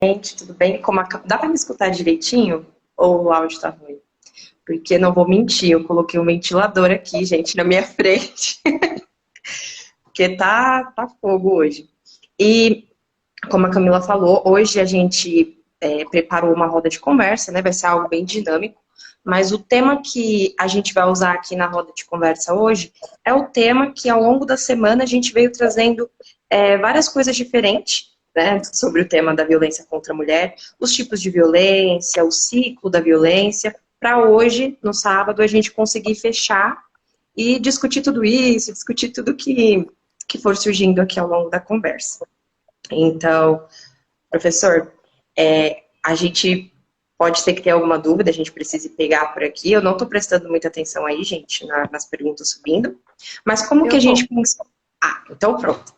Gente, tudo bem? Dá para me escutar direitinho? Ou o áudio tá ruim? Porque não vou mentir, eu coloquei um ventilador aqui, gente, na minha frente, porque tá fogo hoje. E, como a Camila falou, hoje a gente preparou uma roda de conversa, né? Vai ser algo bem dinâmico, mas o tema que a gente vai usar aqui na roda de conversa hoje é o tema que ao longo da semana a gente veio trazendo várias coisas diferentes, né, sobre o tema da violência contra a mulher, os tipos de violência, o ciclo da violência, para hoje, no sábado, a gente conseguir fechar e discutir tudo isso, discutir tudo que for surgindo aqui ao longo da conversa. Então, professor, a gente pode ser que tenha alguma dúvida, a gente precise pegar por aqui. Eu não estou prestando muita atenção aí, gente, nas perguntas subindo. Mas como que a Eu gente tô. pensou? Ah, então pronto.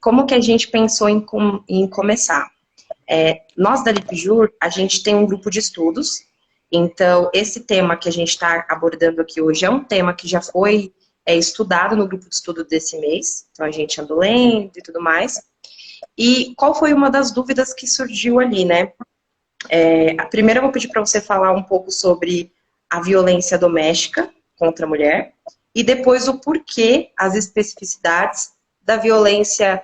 Como que a gente pensou em começar? Nós da Lipjur, a gente tem um grupo de estudos. Então, esse tema que a gente está abordando aqui hoje é um tema que já foi estudado no grupo de estudo desse mês. Então, a gente andou lendo e tudo mais. E qual foi uma das dúvidas que surgiu ali, né? A primeira eu vou pedir para você falar um pouco sobre a violência doméstica contra a mulher e depois o porquê, as especificidades da violência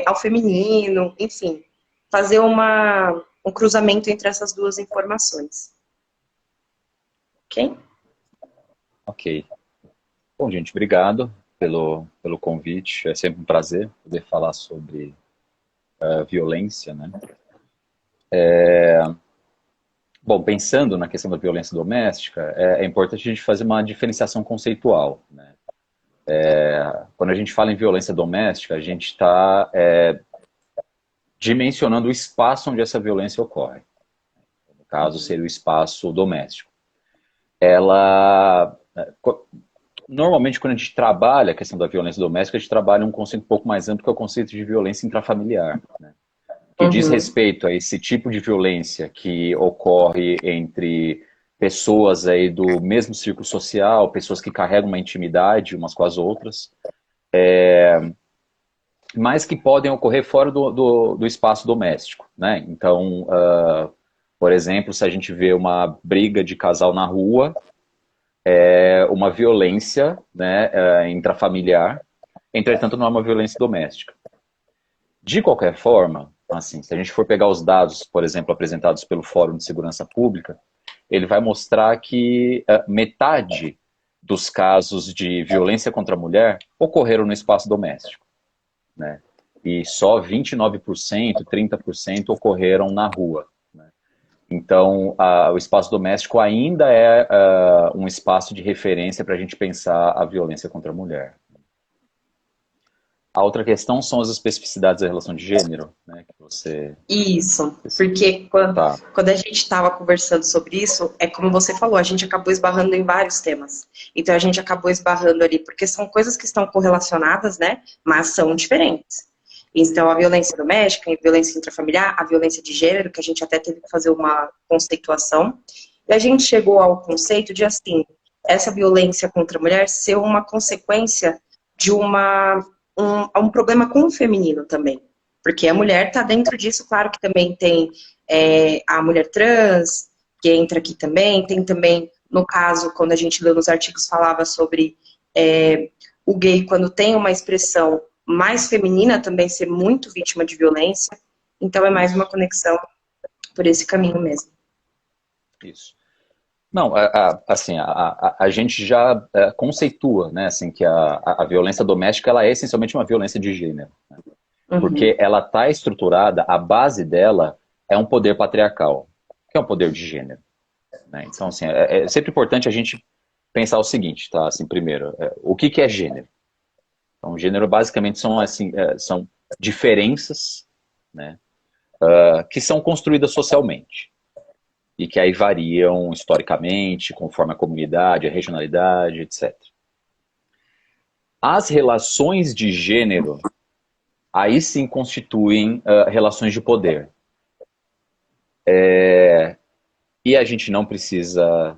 ao feminino, enfim, fazer um cruzamento entre essas duas informações. Ok? Ok. Bom, gente, obrigado pelo convite. É sempre um prazer poder falar sobre violência, né? Bom, pensando na questão da violência doméstica, é importante a gente fazer uma diferenciação conceitual, né? Quando a gente fala em violência doméstica, a gente está dimensionando o espaço onde essa violência ocorre. No caso, seria o espaço doméstico. Ela Normalmente, quando a gente trabalha a questão da violência doméstica, a gente trabalha um conceito um pouco mais amplo, que é o conceito de violência intrafamiliar, né? Que diz Uhum. respeito a esse tipo de violência que ocorre entre pessoas aí do mesmo círculo social, pessoas que carregam uma intimidade umas com as outras, mas que podem ocorrer fora do espaço doméstico, né? Então, por exemplo, se a gente vê uma briga de casal na rua, uma violência, né, intrafamiliar, entretanto não é uma violência doméstica. De qualquer forma, assim, se a gente for pegar os dados, por exemplo, apresentados pelo Fórum de Segurança Pública, ele vai mostrar que metade dos casos de violência contra a mulher ocorreram no espaço doméstico, né? E só 29%, 30% ocorreram na rua. Então, o espaço doméstico ainda é um espaço de referência para a gente pensar a violência contra a mulher. A outra questão são as especificidades da relação de gênero, né, que você... Isso, porque quando, Tá, quando a gente estava conversando sobre isso, é como você falou, a gente acabou esbarrando em vários temas. Então a gente acabou esbarrando ali, porque são coisas que estão correlacionadas, né? Mas são diferentes. Então a violência doméstica, a violência intrafamiliar, a violência de gênero, que a gente até teve que fazer uma conceituação. E a gente chegou ao conceito de assim, essa violência contra a mulher ser uma consequência de um problema com o feminino também. Porque a mulher está dentro disso, claro que também tem a mulher trans, que entra aqui também, tem também, no caso, quando a gente leu nos artigos, falava sobre o gay, quando tem uma expressão mais feminina, também ser muito vítima de violência. Então é mais uma isso, conexão por esse caminho mesmo. isso. Não, assim, a gente já conceitua, né, assim, que a violência doméstica ela é essencialmente uma violência de gênero, né? Uhum. Porque ela está estruturada, a base dela é um poder patriarcal, que é um poder de gênero, né? Então, assim, é sempre importante a gente pensar o seguinte, tá? Assim, primeiro, o que é gênero? Então, gênero basicamente são, assim, são diferenças, né, que são construídas socialmente e que aí variam historicamente, conforme a comunidade, a regionalidade, etc. As relações de gênero, aí sim constituem relações de poder. E a gente não precisa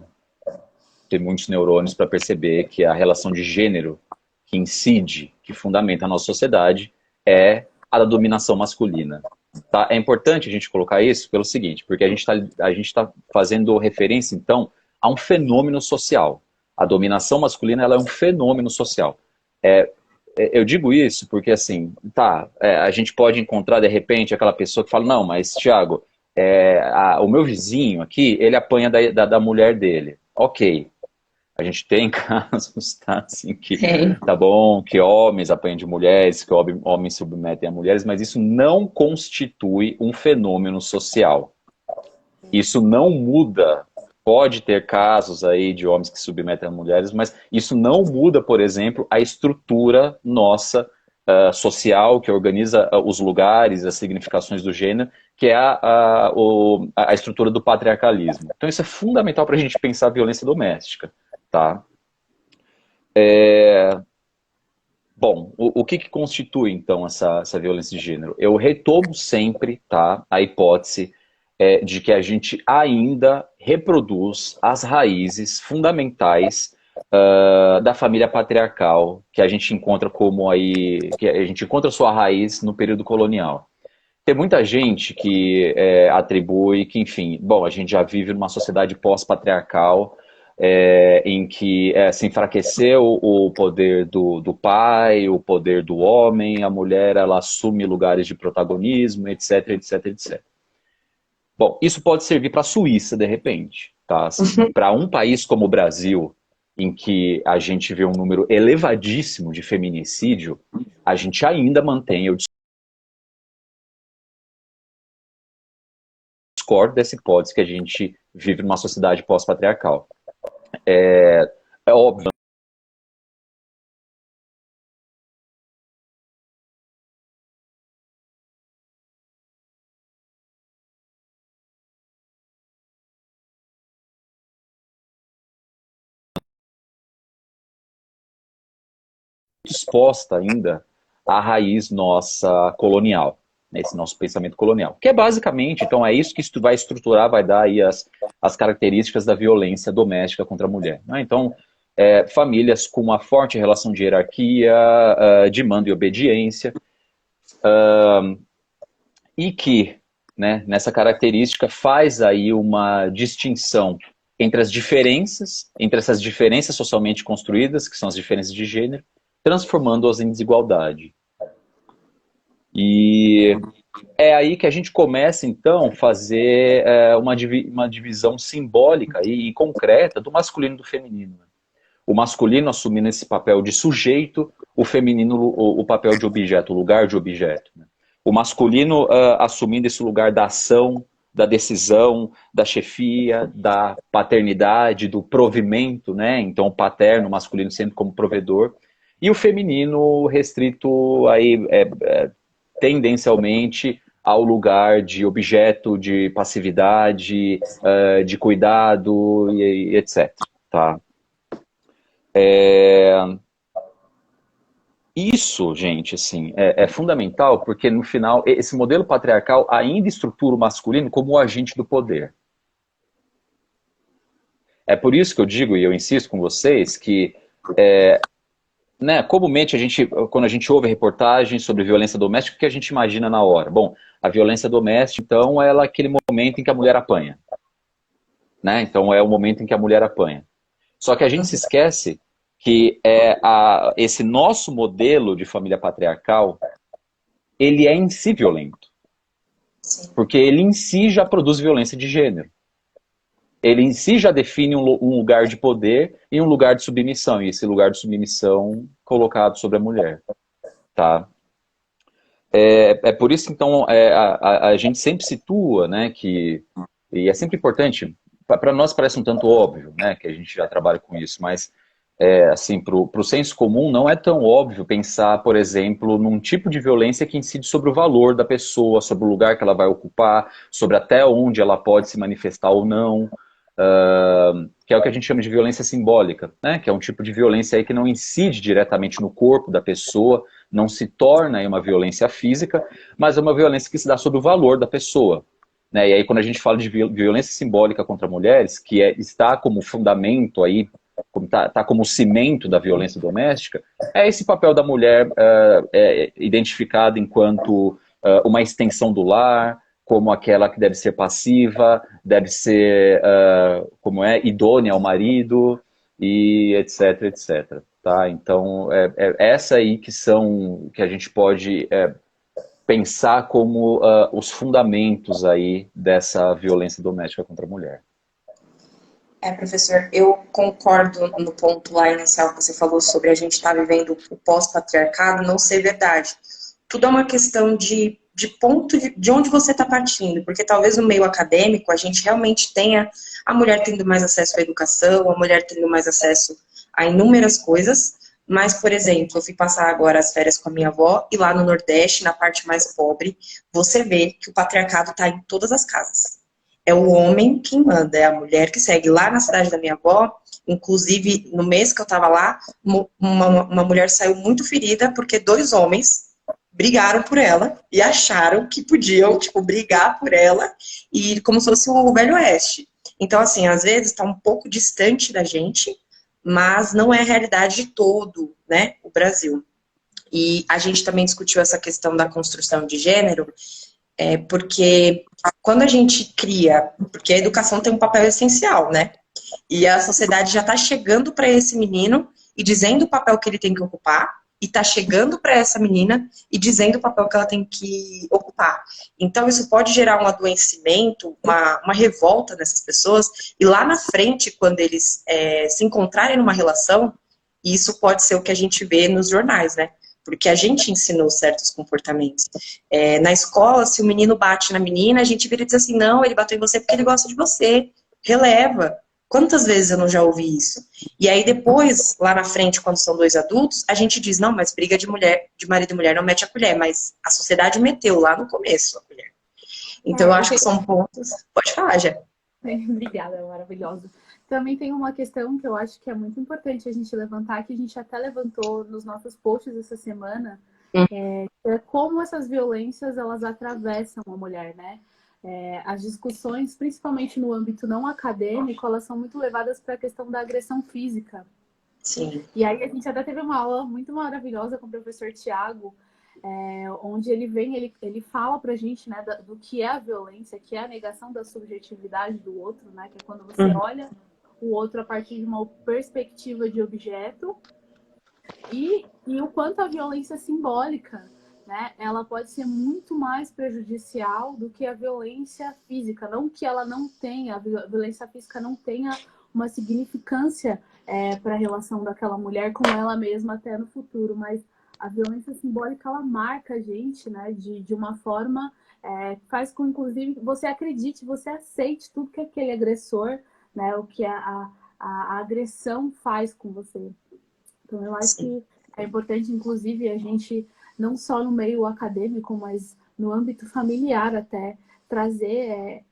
ter muitos neurônios para perceber que a relação de gênero que incide, que fundamenta a nossa sociedade, é a da dominação masculina. Tá? É importante a gente colocar isso pelo seguinte, porque a gente tá fazendo referência, então, a um fenômeno social. A dominação masculina ela é um fenômeno social. É, eu digo isso porque, assim, tá, a gente pode encontrar, de repente, aquela pessoa que fala, não, mas, Thiago, o meu vizinho aqui, ele apanha da mulher dele. Ok, a gente tem casos, tá, assim, que Tem. tá bom, que homens apanham de mulheres, que homens se submetem a mulheres, mas isso não constitui um fenômeno social. Isso não muda. Pode ter casos aí de homens que se submetem a mulheres, mas isso não muda, por exemplo, a estrutura nossa social, que organiza os lugares, as significações do gênero, que é a estrutura do patriarcalismo. Então isso é fundamental para a gente pensar a violência doméstica, tá? Bom, o que constitui, então, essa violência de gênero? Eu retomo sempre, tá, a hipótese de que a gente ainda reproduz as raízes fundamentais da família patriarcal, que a gente encontra como aí, que a gente encontra sua raiz no período colonial. Tem muita gente que atribui que, enfim, bom, a gente já vive numa sociedade pós-patriarcal, em que se enfraqueceu o poder do pai, o poder do homem, a mulher ela assume lugares de protagonismo, etc, etc, etc. Bom, isso pode servir para a Suíça, de repente, tá? Assim, para um país como o Brasil, em que a gente vê um número elevadíssimo de feminicídio, a gente ainda mantém, eu discordo dessa hipótese que a gente vive numa sociedade pós-patriarcal. É óbvio. Exposta ainda à raiz nossa colonial, né, esse nosso pensamento colonial. Que é basicamente, então é isso que vai estruturar, vai dar aí as características da violência doméstica contra a mulher. Né? Então, famílias com uma forte relação de hierarquia, de mando e obediência, e que, né, nessa característica faz aí uma distinção entre essas diferenças socialmente construídas, que são as diferenças de gênero, transformando-as em desigualdade. E é aí que a gente começa, então, a fazer uma divisão simbólica e concreta do masculino e do feminino. O masculino assumindo esse papel de sujeito, o feminino o papel de objeto, o lugar de objeto. Né? O masculino assumindo esse lugar da ação, da decisão, da chefia, da paternidade, do provimento, né? Então o paterno, o masculino sempre como provedor, e o feminino restrito aí tendencialmente ao lugar de objeto, de passividade, de cuidado e etc. Tá? Isso, gente, assim, é fundamental porque no final esse modelo patriarcal ainda estrutura o masculino como o agente do poder. É por isso que eu digo e eu insisto com vocês que né, comumente quando a gente ouve reportagens sobre violência doméstica, o que a gente imagina na hora? Bom, a violência doméstica, então, ela é aquele momento em que a mulher apanha. Né? Então, é o momento em que a mulher apanha. Só que a gente se esquece que esse nosso modelo de família patriarcal, ele é em si violento. Sim. Porque ele em si já produz violência de gênero. Ele em si já define um lugar de poder e um lugar de submissão. E esse lugar de submissão colocado sobre a mulher. Tá? Por isso, então, a gente sempre situa, né, e é sempre importante, para nós parece um tanto óbvio, né, que a gente já trabalha com isso, mas assim, para o senso comum não é tão óbvio pensar, por exemplo, num tipo de violência que incide sobre o valor da pessoa, sobre o lugar que ela vai ocupar, sobre até onde ela pode se manifestar ou não, que é o que a gente chama de violência simbólica, né? Que é um tipo de violência aí que não incide diretamente no corpo da pessoa, não se torna aí uma violência física, mas é uma violência que se dá sobre o valor da pessoa. Né? E aí quando a gente fala de violência simbólica contra mulheres, que está como fundamento aí, tá como cimento da violência doméstica, é esse papel da mulher identificado enquanto uma extensão do lar, como aquela que deve ser passiva, deve ser, como é, idônea ao marido, e etc, etc. Tá? Então, essa aí que a gente pode pensar como os fundamentos aí dessa violência doméstica contra a mulher. Professor, eu concordo no ponto lá inicial que você falou sobre a gente estar vivendo o pós-patriarcado não ser verdade. Tudo é uma questão de ponto de onde você está partindo, porque talvez no meio acadêmico a gente realmente tenha a mulher tendo mais acesso à educação, a mulher tendo mais acesso a inúmeras coisas, mas, por exemplo, eu fui passar agora as férias com a minha avó e lá no Nordeste, na parte mais pobre, você vê que o patriarcado está em todas as casas. É o homem quem manda, é a mulher que segue. Lá na cidade da minha avó, inclusive no mês que eu estava lá, uma mulher saiu muito ferida porque dois homens brigaram por ela e acharam que podiam, tipo, brigar por ela e como se fosse o Velho Oeste. Então, assim, às vezes está um pouco distante da gente, mas não é a realidade de todo, né, o Brasil. E a gente também discutiu essa questão da construção de gênero, porque quando a gente cria, porque a educação tem um papel essencial, né? E a sociedade já está chegando para esse menino e dizendo o papel que ele tem que ocupar, e está chegando para essa menina e dizendo o papel que ela tem que ocupar. Então, isso pode gerar um adoecimento, uma revolta nessas pessoas, e lá na frente, quando eles se encontrarem numa relação, isso pode ser o que a gente vê nos jornais, né? Porque a gente ensinou certos comportamentos. Na escola, se o menino bate na menina, a gente vira e diz assim, não, ele bateu em você porque ele gosta de você. Releva. Quantas vezes eu não já ouvi isso? E aí depois, lá na frente, quando são dois adultos, a gente diz, não, mas briga de mulher, de marido e mulher não mete a colher, mas a sociedade meteu lá no começo a colher. Então eu acho que são pontos. Pode falar, já. Obrigada, maravilhosa. Também tem uma questão que eu acho que é muito importante a gente levantar, que a gente até levantou nos nossos posts essa semana, é como essas violências elas atravessam a mulher, né? As discussões, principalmente no âmbito não acadêmico, elas são muito levadas para a questão da agressão física. Sim. E aí a gente até teve uma aula muito maravilhosa com o professor Tiago, onde ele fala pra gente, né, do que é a violência, que é a negação da subjetividade do outro, né, que é quando você olha o outro a partir de uma perspectiva de objeto, e o quanto a violência simbólica, né, ela pode ser muito mais prejudicial do que a violência física. Não que ela não tenha, a violência física não tenha uma significância para a relação daquela mulher com ela mesma até no futuro, mas a violência simbólica, ela marca a gente, né, de uma forma faz com, inclusive, você acredite, você aceite tudo que aquele agressor, né, o que a agressão faz com você. Então, eu acho que é importante, inclusive, a gente, não só no meio acadêmico, mas no âmbito familiar até, trazer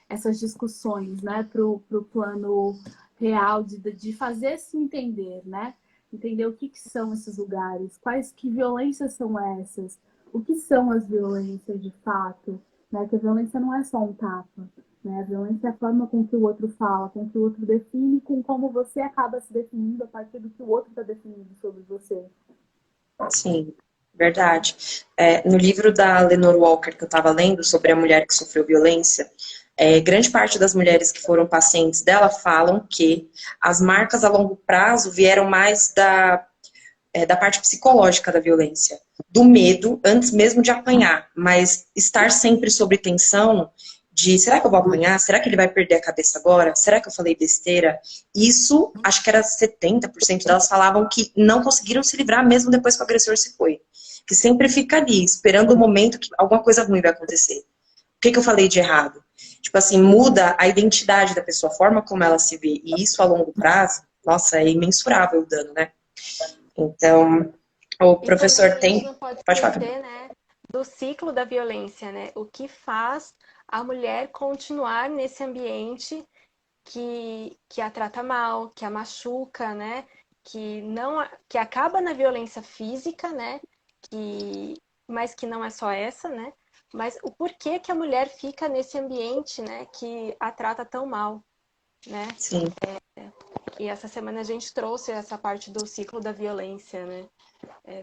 essas discussões, né, para o plano real, de fazer se entender, né? Entender o que são esses lugares, que violências são essas, o que são as violências de fato, né? Que a violência não é só um tapa, né? A violência é a forma com que o outro fala, com que o outro define, com como você acaba se definindo a partir do que o outro está definindo sobre você. Sim, verdade. No livro da Lenore Walker que eu estava lendo sobre a mulher que sofreu violência, grande parte das mulheres que foram pacientes dela falam que as marcas a longo prazo vieram mais da parte psicológica da violência, do medo, antes mesmo de apanhar, mas estar sempre sob tensão de, será que eu vou apanhar? Será que ele vai perder a cabeça agora? Será que eu falei besteira? Isso, acho que era 70% delas falavam que não conseguiram se livrar mesmo depois que o agressor se foi. Que sempre fica ali, esperando o momento que alguma coisa ruim vai acontecer. O que eu falei de errado? Tipo assim, muda a identidade da pessoa, a forma como ela se vê. E isso a longo prazo, nossa, é imensurável o dano, né? Então, o professor também a gente tem... não pode Pode falar. esquecer, né, do ciclo da violência, né? O que faz a mulher continuar nesse ambiente que a trata mal, que a machuca, né? Que acaba na violência física, né? Mas que não é só essa, né? Mas o porquê que a mulher fica nesse ambiente, né? Que a trata tão mal, né? Sim. E essa semana a gente trouxe essa parte do ciclo da violência, né?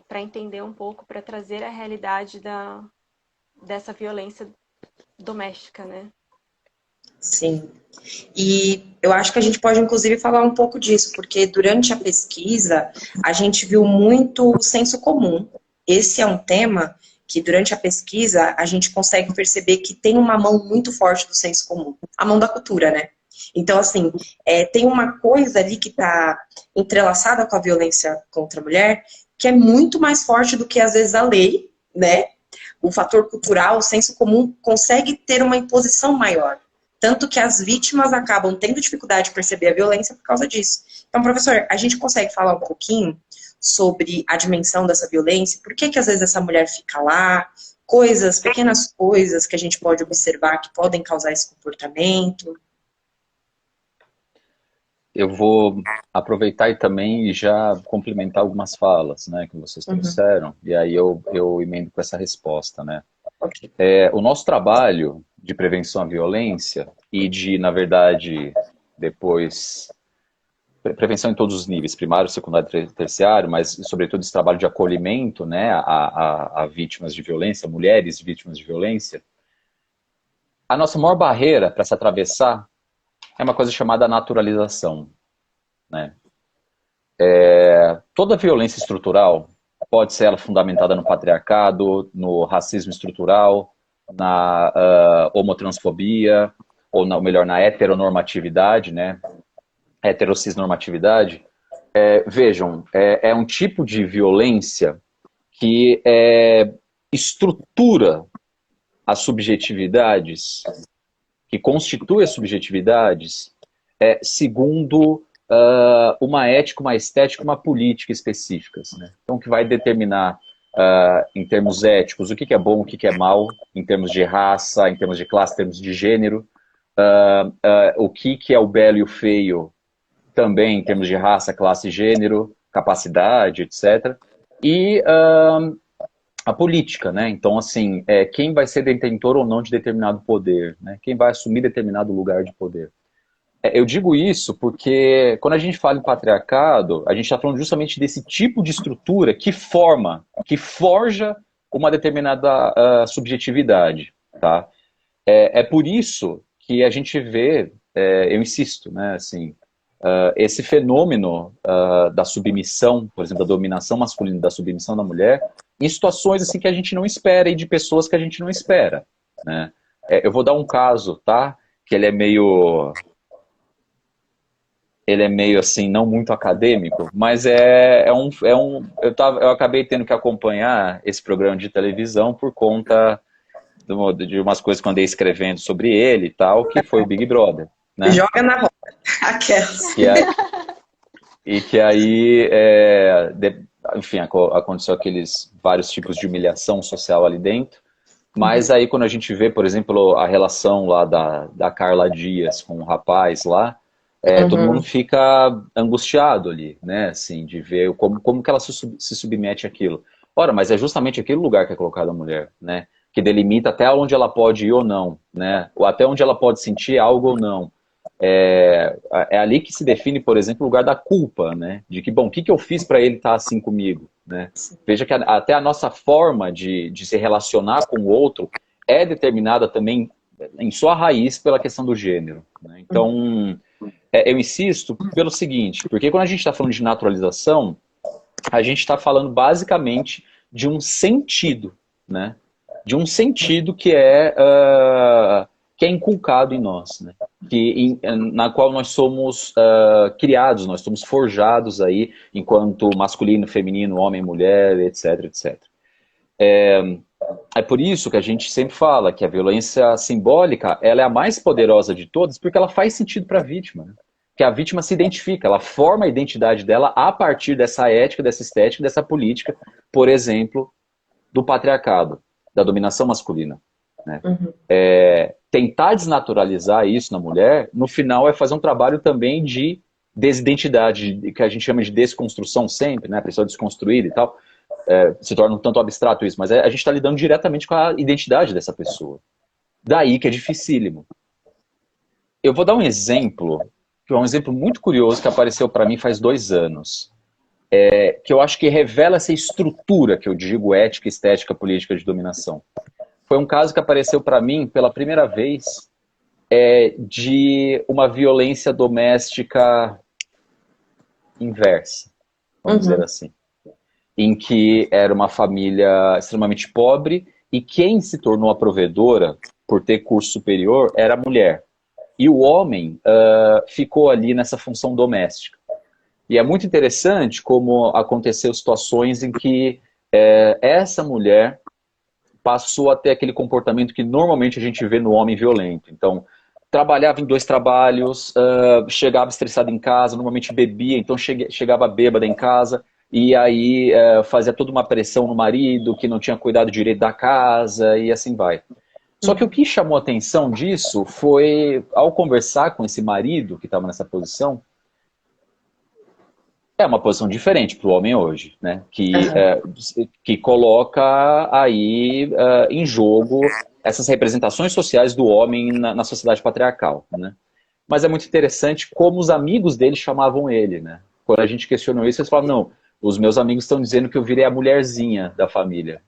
Para entender um pouco, para trazer a realidade dessa violência doméstica, né? Sim. E eu acho que a gente pode, inclusive, falar um pouco disso, porque durante a pesquisa a gente viu muito o senso comum. Esse é um tema que, durante a pesquisa, a gente consegue perceber que tem uma mão muito forte do senso comum, a mão da cultura, né? Então, assim, tem uma coisa ali que está entrelaçada com a violência contra a mulher, que é muito mais forte do que, às vezes, a lei, né? O fator cultural, o senso comum, consegue ter uma imposição maior. Tanto que as vítimas acabam tendo dificuldade de perceber a violência por causa disso. Então, professor, a gente consegue falar um pouquinho sobre a dimensão dessa violência? Por que às vezes essa mulher fica lá? Coisas, pequenas coisas que a gente pode observar que podem causar esse comportamento? Eu vou aproveitar e também já complementar algumas falas, né, que vocês trouxeram, e aí eu emendo com essa resposta, né. Okay. O nosso trabalho de prevenção à violência e de, na verdade, depois, prevenção em todos os níveis, primário, secundário e terciário, mas sobretudo esse trabalho de acolhimento, né, a vítimas de violência, mulheres vítimas de violência, a nossa maior barreira para se atravessar é uma coisa chamada naturalização, né? Toda violência estrutural, pode ser ela fundamentada no patriarcado, no racismo estrutural, na homotransfobia, ou melhor, na heteronormatividade, né? Heterocisnormatividade. Vejam, é um tipo de violência que estrutura as subjetividades, que constitui as subjetividades segundo uma ética, uma estética, uma política específicas, né? Então, que vai determinar, em termos éticos, o que é bom, o que é mal, em termos de raça, em termos de classe, em termos de gênero, o que é o belo e o feio, também em termos de raça, classe, gênero, capacidade, etc. E a política, né? Então, assim, quem vai ser detentor ou não de determinado poder, né? Quem vai assumir determinado lugar de poder. Eu digo isso porque quando a gente fala em patriarcado, a gente está falando justamente desse tipo de estrutura que forma, que forja uma determinada subjetividade, tá? É por isso que a gente vê, eu insisto, né, assim, esse fenômeno da submissão, por exemplo, da dominação masculina, da submissão da mulher, em situações assim que a gente não espera e de pessoas que a gente não espera, né? Eu vou dar um caso, tá? Que ele é meio assim, não muito acadêmico, mas eu acabei tendo que acompanhar esse programa de televisão por conta de umas coisas que eu andei escrevendo sobre ele e tal, que foi o Big Brother, né? Joga na roda, aquelas. E que aí, enfim, aconteceu aqueles vários tipos de humilhação social ali dentro, mas aí quando a gente vê, por exemplo, a relação lá da Carla Dias com o rapaz lá, todo mundo fica angustiado ali, né, assim, de ver como que ela se submete àquilo. Ora, mas é justamente aquele lugar que é colocado a mulher, né, que delimita até onde ela pode ir ou não, né, ou até onde ela pode sentir algo ou não. É ali que se define, por exemplo, o lugar da culpa, né, de que, bom, o que eu fiz para ele estar assim comigo, né? Veja que até a nossa forma de se relacionar com o outro é determinada também, em sua raiz, pela questão do gênero, né? Então, eu insisto pelo seguinte, porque quando a gente está falando de naturalização, a gente está falando basicamente de um sentido, né? De um sentido que é inculcado em nós, né? Na qual nós somos criados, nós somos forjados aí enquanto masculino, feminino, homem, mulher, etc, etc. É por isso que a gente sempre fala que a violência simbólica ela é a mais poderosa de todas, porque ela faz sentido para a vítima, né? Que a vítima se identifica, ela forma a identidade dela a partir dessa ética, dessa estética, dessa política, por exemplo, do patriarcado, da dominação masculina, né? Tentar desnaturalizar isso na mulher, no final é fazer um trabalho também de desidentidade, que a gente chama de desconstrução sempre, né? A pessoa desconstruída e tal, se torna um tanto abstrato isso, mas a gente está lidando diretamente com a identidade dessa pessoa. Daí que é dificílimo. Eu vou dar um exemplo, que é um exemplo muito curioso que apareceu para mim faz 2 anos, que eu acho que revela essa estrutura que eu digo ética, estética, política de dominação. foi um caso que apareceu para mim pela primeira vez de uma violência doméstica inversa, vamos dizer assim. Em que era uma família extremamente pobre e quem se tornou a provedora, por ter curso superior, era a mulher. E o homem ficou ali nessa função doméstica. E é muito interessante como aconteceu situações em que essa mulher passou a ter aquele comportamento que normalmente a gente vê no homem violento. Então, trabalhava em 2 trabalhos, chegava estressado em casa, normalmente bebia, então chegava bêbada em casa, e aí fazia toda uma pressão no marido, que não tinha cuidado direito da casa, e assim vai. Só que o que chamou a atenção disso foi, ao conversar com esse marido que estava nessa posição, é uma posição diferente para o homem hoje, né? Que coloca aí em jogo essas representações sociais do homem na sociedade patriarcal, né? Mas é muito interessante como os amigos dele chamavam ele, né? Quando a gente questionou isso, eles falavam, não, os meus amigos estão dizendo que eu virei a mulherzinha da família.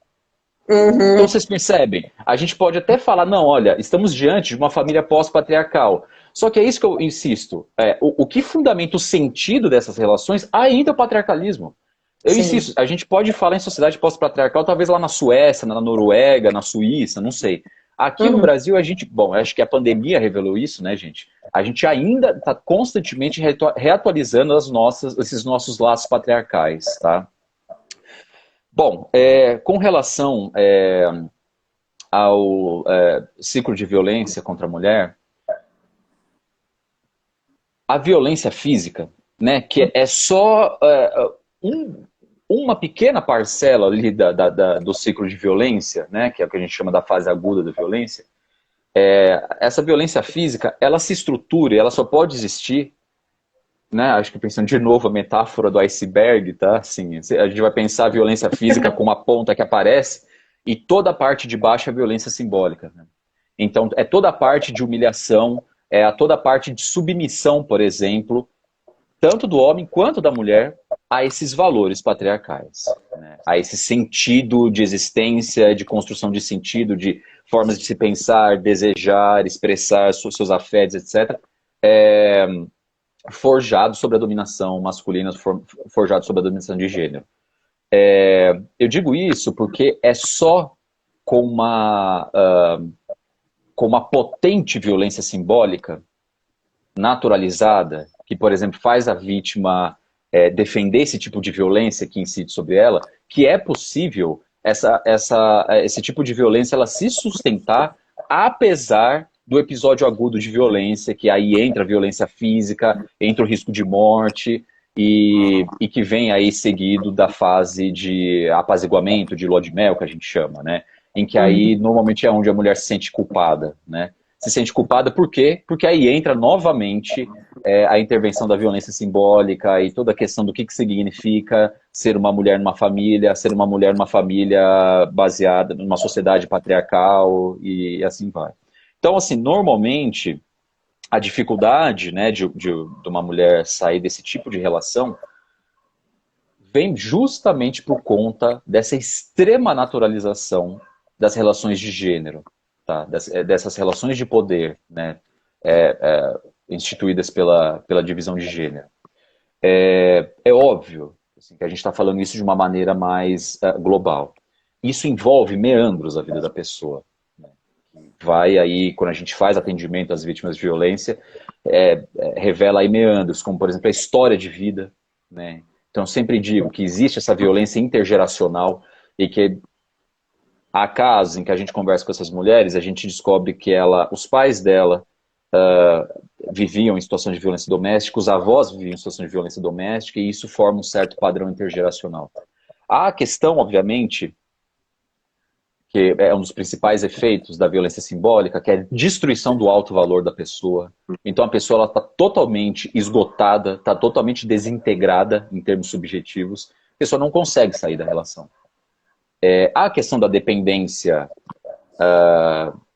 Então vocês percebem, a gente pode até falar, não, olha, estamos diante de uma família pós-patriarcal. Só que é isso que eu insisto, o que fundamenta o sentido dessas relações ainda é o patriarcalismo. Eu insisto, a gente pode falar em sociedade pós-patriarcal, talvez lá na Suécia, na Noruega, na Suíça, não sei. Aqui no Brasil, a gente, bom, acho que a pandemia revelou isso, né, gente? A gente ainda está constantemente reatualizando esses nossos laços patriarcais, tá? Bom, com relação ao ciclo de violência contra a mulher, a violência física, né, que é só uma pequena parcela ali do ciclo de violência, né, que é o que a gente chama da fase aguda da violência, essa violência física, ela se estrutura e ela só pode existir, né, acho que pensando de novo a metáfora do iceberg, tá? Assim, a gente vai pensar a violência física como a ponta que aparece e toda a parte de baixo é a violência simbólica, né? Então, é toda a parte de humilhação, toda a parte de submissão, por exemplo, tanto do homem quanto da mulher, a esses valores patriarcais, né? A esse sentido de existência, de construção de sentido, de formas de se pensar, desejar, expressar seus afetos, etc., forjado sobre a dominação masculina, forjado sobre a dominação de gênero. Eu digo isso porque é só com uma potente violência simbólica naturalizada, que, por exemplo, faz a vítima defender esse tipo de violência que incide sobre ela, que é possível esse tipo de violência ela se sustentar apesar do episódio agudo de violência, que aí entra a violência física, entra o risco de morte, e que vem aí seguido da fase de apaziguamento, de lua de mel, que a gente chama, né? Em que aí normalmente é onde a mulher se sente culpada, né? Se sente culpada por quê? Porque aí entra novamente a intervenção da violência simbólica e toda a questão do que significa ser uma mulher numa família baseada numa sociedade patriarcal e assim vai. Então, assim, normalmente a dificuldade, né, de uma mulher sair desse tipo de relação vem justamente por conta dessa extrema naturalização das relações de gênero, tá? Dessas relações de poder, né, instituídas pela divisão de gênero. É óbvio assim, que a gente está falando isso de uma maneira mais global. Isso envolve meandros da vida da pessoa. Vai aí, quando a gente faz atendimento às vítimas de violência, revela aí meandros, como por exemplo a história de vida, né? Então eu sempre digo que existe essa violência intergeracional e que há casos em que a gente conversa com essas mulheres, a gente descobre que os pais dela viviam em situação de violência doméstica, os avós viviam em situação de violência doméstica e isso forma um certo padrão intergeracional. Há a questão, obviamente, que é um dos principais efeitos da violência simbólica, que é a destruição do alto valor da pessoa. Então a pessoa está totalmente esgotada, está totalmente desintegrada em termos subjetivos, a pessoa não consegue sair da relação. Há a questão da dependência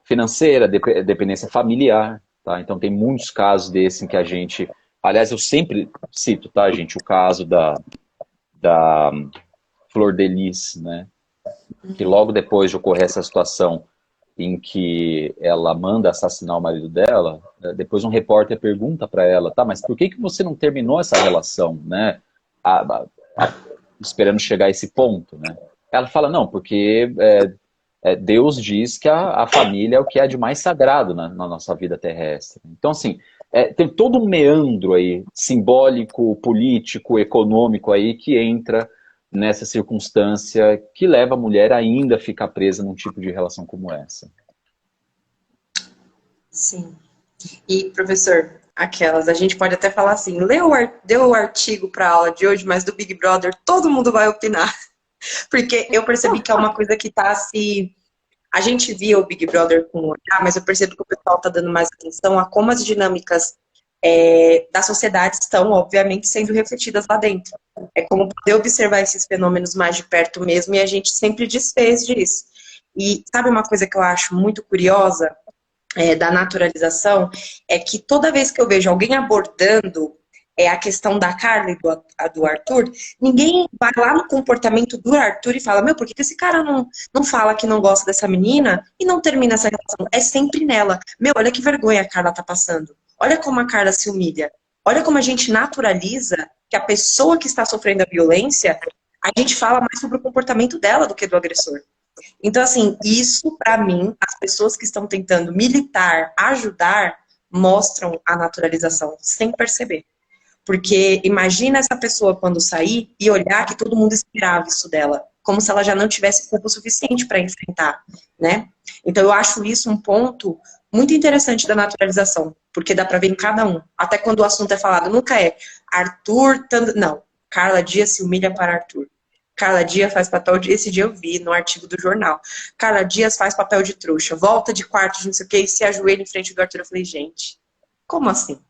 financeira, dependência familiar, tá? Então tem muitos casos desses em que a gente... Aliás, eu sempre cito, tá, gente, o caso da Flor de Lis, né? Que logo depois de ocorrer essa situação, em que ela manda assassinar o marido dela, depois um repórter pergunta para ela, tá, mas por que você não terminou essa relação, né? Esperando chegar a esse ponto, né? Ela fala, não, porque Deus diz que a família é o que é de mais sagrado na nossa vida terrestre. Então, assim, tem todo um meandro aí, simbólico, político, econômico aí, que entra nessa circunstância que leva a mulher ainda a ficar presa num tipo de relação como essa. Sim. E, professor, aquelas, a gente pode até falar assim, deu o artigo para a aula de hoje, mas do Big Brother todo mundo vai opinar. Porque eu percebi que é uma coisa que está se... A gente via o Big Brother com o olhar, mas eu percebo que o pessoal está dando mais atenção a como as dinâmicas da sociedade estão, obviamente, sendo refletidas lá dentro. É como poder observar esses fenômenos mais de perto mesmo, e a gente sempre desfez disso. E sabe uma coisa que eu acho muito curiosa da naturalização? É que toda vez que eu vejo alguém abordando a questão da Carla e do Arthur, ninguém vai lá no comportamento do Arthur e fala, meu, por que esse cara não fala que não gosta dessa menina e não termina essa relação? É sempre nela. Meu, olha que vergonha a Carla tá passando. Olha como a Carla se humilha. Olha como a gente naturaliza que a pessoa que está sofrendo a violência, a gente fala mais sobre o comportamento dela do que do agressor. Então, assim, isso, para mim, as pessoas que estão tentando militar, ajudar, mostram a naturalização, sem perceber. Porque imagina essa pessoa quando sair e olhar que todo mundo esperava isso dela, como se ela já não tivesse culpa suficiente para enfrentar, né? Então eu acho isso um ponto muito interessante da naturalização, porque dá para ver em cada um. Até quando o assunto é falado, nunca é Arthur, não, Carla Dias se humilha para Arthur. Carla Dias faz papel de... Esse dia eu vi no artigo do jornal. Carla Dias faz papel de trouxa, volta de quarto de não sei o que e se ajoelha em frente do Arthur. Eu falei, gente, como assim?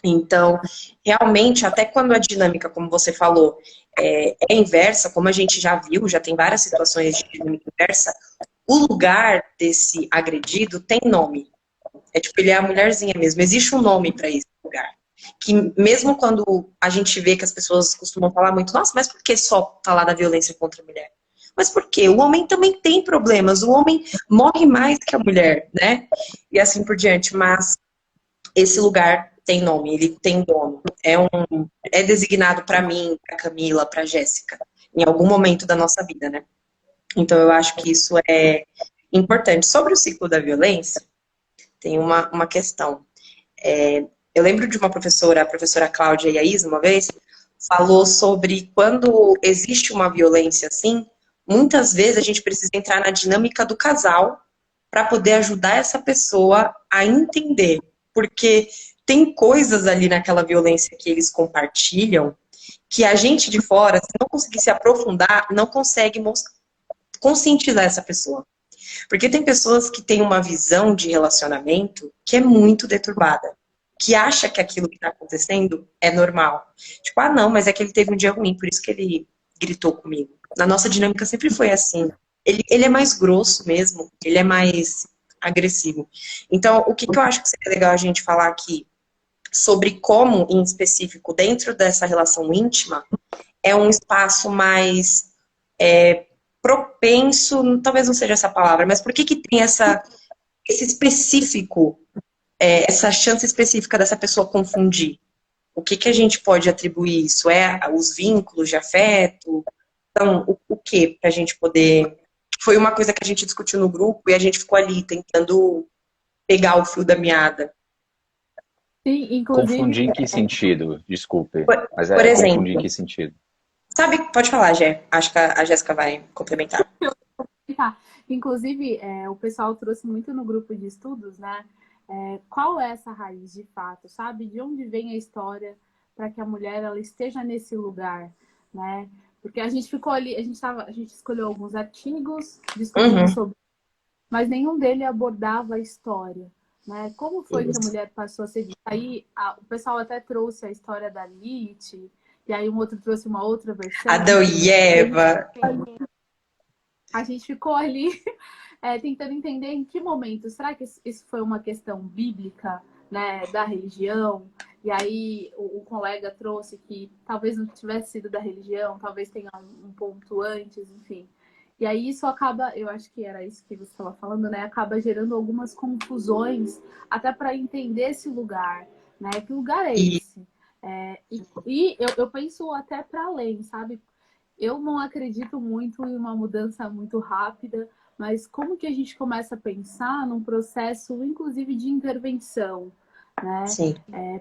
Então, realmente, até quando a dinâmica, como você falou, é inversa, como a gente já viu, já tem várias situações de dinâmica inversa, o lugar desse agredido tem nome. É tipo, ele é a mulherzinha mesmo. Existe um nome para esse lugar. Que mesmo quando a gente vê que as pessoas costumam falar muito, nossa, mas por que só falar da violência contra a mulher? Mas por quê? O homem também tem problemas. O homem morre mais que a mulher, né? E assim por diante. Mas esse lugar tem nome, ele tem dono. É designado para mim, para Camila, para Jéssica, em algum momento da nossa vida, né? Então eu acho que isso é importante. Sobre o ciclo da violência, tem uma questão. Eu lembro de uma professora, a professora Cláudia Iaiz, uma vez, falou sobre quando existe uma violência assim, muitas vezes a gente precisa entrar na dinâmica do casal para poder ajudar essa pessoa a entender. Porque tem coisas ali naquela violência que eles compartilham que a gente de fora, se não conseguir se aprofundar, não consegue conscientizar essa pessoa. Porque tem pessoas que têm uma visão de relacionamento que é muito deturbada, que acha que aquilo que está acontecendo é normal. Tipo, ah, não, mas é que ele teve um dia ruim, por isso que ele gritou comigo. Na nossa dinâmica sempre foi assim. Ele é mais grosso mesmo, ele é mais agressivo. Então, o que eu acho que seria legal a gente falar aqui sobre como, em específico, dentro dessa relação íntima, é um espaço mais propenso, talvez não seja essa palavra, mas por que tem esse específico, essa chance específica dessa pessoa confundir? O que a gente pode atribuir isso? É os vínculos de afeto? Então, o que para a gente poder... Foi uma coisa que a gente discutiu no grupo e a gente ficou ali tentando pegar o fio da meada. Sim, inclusive, Confundir em que sentido? Desculpe, mas Por confundir em exemplo, que sentido? sabe, pode falar, Gé. Acho que a Jéssica vai complementar. tá. Inclusive, o pessoal trouxe muito no grupo de estudos, né? Qual é essa raiz de fato, sabe? De onde vem a história para que a mulher ela esteja nesse lugar, né? Porque a gente ficou ali, a gente escolheu alguns artigos discutindo sobre, mas nenhum deles abordava a história, né? Como foi que a mulher passou a ser vista? Aí o pessoal até trouxe a história da Lilith, e aí um outro trouxe uma outra versão. Adão e Eva. A gente ficou ali tentando entender em que momento. Será que isso foi uma questão bíblica, né, da religião? E aí o colega trouxe que talvez não tivesse sido da religião, talvez tenha um ponto antes, enfim. E aí isso acaba, eu acho que era isso que você estava falando, né? Acaba gerando algumas confusões, até para entender esse lugar, né? Que lugar é E, esse? E eu penso até para além, sabe? Eu não acredito muito em uma mudança muito rápida, mas como que a gente começa a pensar num processo, inclusive, de intervenção, né? sim.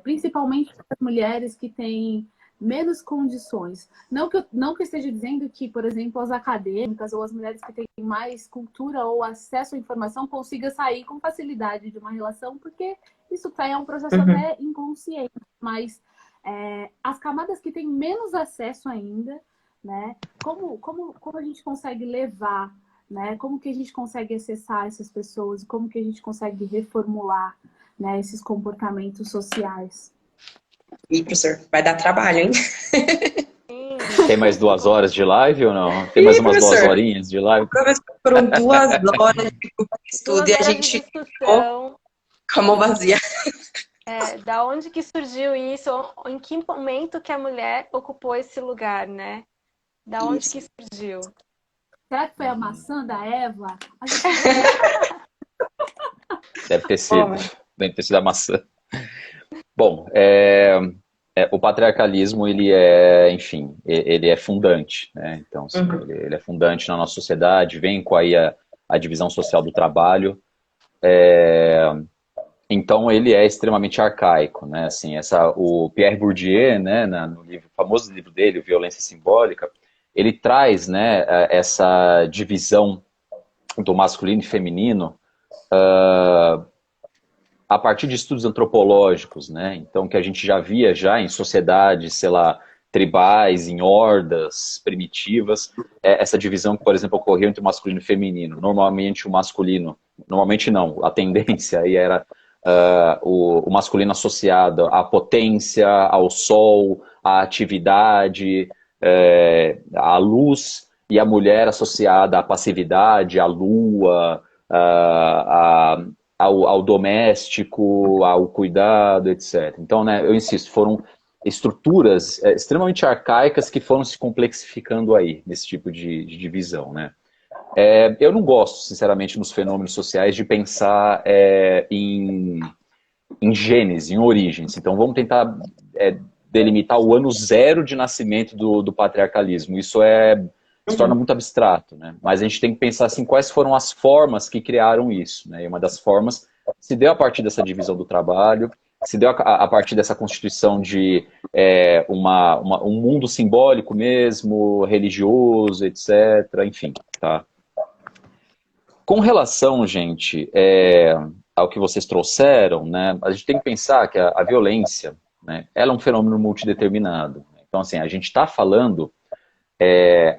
Principalmente para as mulheres que têm menos condições. Não que eu esteja dizendo que, por exemplo, as acadêmicas ou as mulheres que têm mais cultura ou acesso à informação consigam sair com facilidade de uma relação, porque isso é um processo Uhum. até inconsciente, mas as camadas que têm menos acesso ainda, né? Como a gente consegue levar, né? Como que a gente consegue acessar essas pessoas? Como que a gente consegue reformular, né, esses comportamentos sociais? E, professor, vai dar trabalho, hein? Sim. Tem mais 2 horas de live ou não? Tem mais Ih, umas duas professor, horinhas de live? professor, foram 2 horas de grupo de estudo Duas e a horas de gente ficou discussão. com a mão vazia. Da onde que surgiu isso? Em que momento que a mulher ocupou esse lugar, né? Da onde Isso. que surgiu? Será que foi a maçã da Eva? A gente... Deve ter Ó, sido. Deve ter sido a maçã. Bom, o patriarcalismo, ele é, enfim, ele é fundante, né? Então, assim, uhum, ele é fundante na nossa sociedade, vem com aí a divisão social do trabalho. Então, ele é extremamente arcaico, né? Assim, o Pierre Bourdieu, né, no famoso livro dele, Violência Simbólica, ele traz, né, essa divisão do masculino e feminino a partir de estudos antropológicos, né? Então, que a gente já via já em sociedades, sei lá, tribais, em hordas primitivas, essa divisão que, por exemplo, ocorreu entre o masculino e o feminino. Normalmente o masculino, normalmente não, a tendência aí era o masculino associado à potência, ao sol, à atividade, à luz, e a mulher associada à passividade, à lua, ao doméstico, ao cuidado, etc. Então, né, eu insisto, foram estruturas extremamente arcaicas que foram se complexificando aí, nesse tipo de divisão, né? Eu não gosto, sinceramente, nos fenômenos sociais de pensar em gênese, em origens. Então, vamos tentar delimitar o ano zero de nascimento do patriarcalismo. Isso se torna uhum. muito abstrato, né? Mas a gente tem que pensar assim, quais foram as formas que criaram isso, né? E uma das formas se deu a partir dessa divisão do trabalho, se deu a partir dessa constituição de um mundo simbólico mesmo, religioso, etc. Enfim, tá? Com relação, gente, ao que vocês trouxeram, né? A gente tem que pensar que a violência, né? Ela é um fenômeno multideterminado. Então, assim, a gente está falando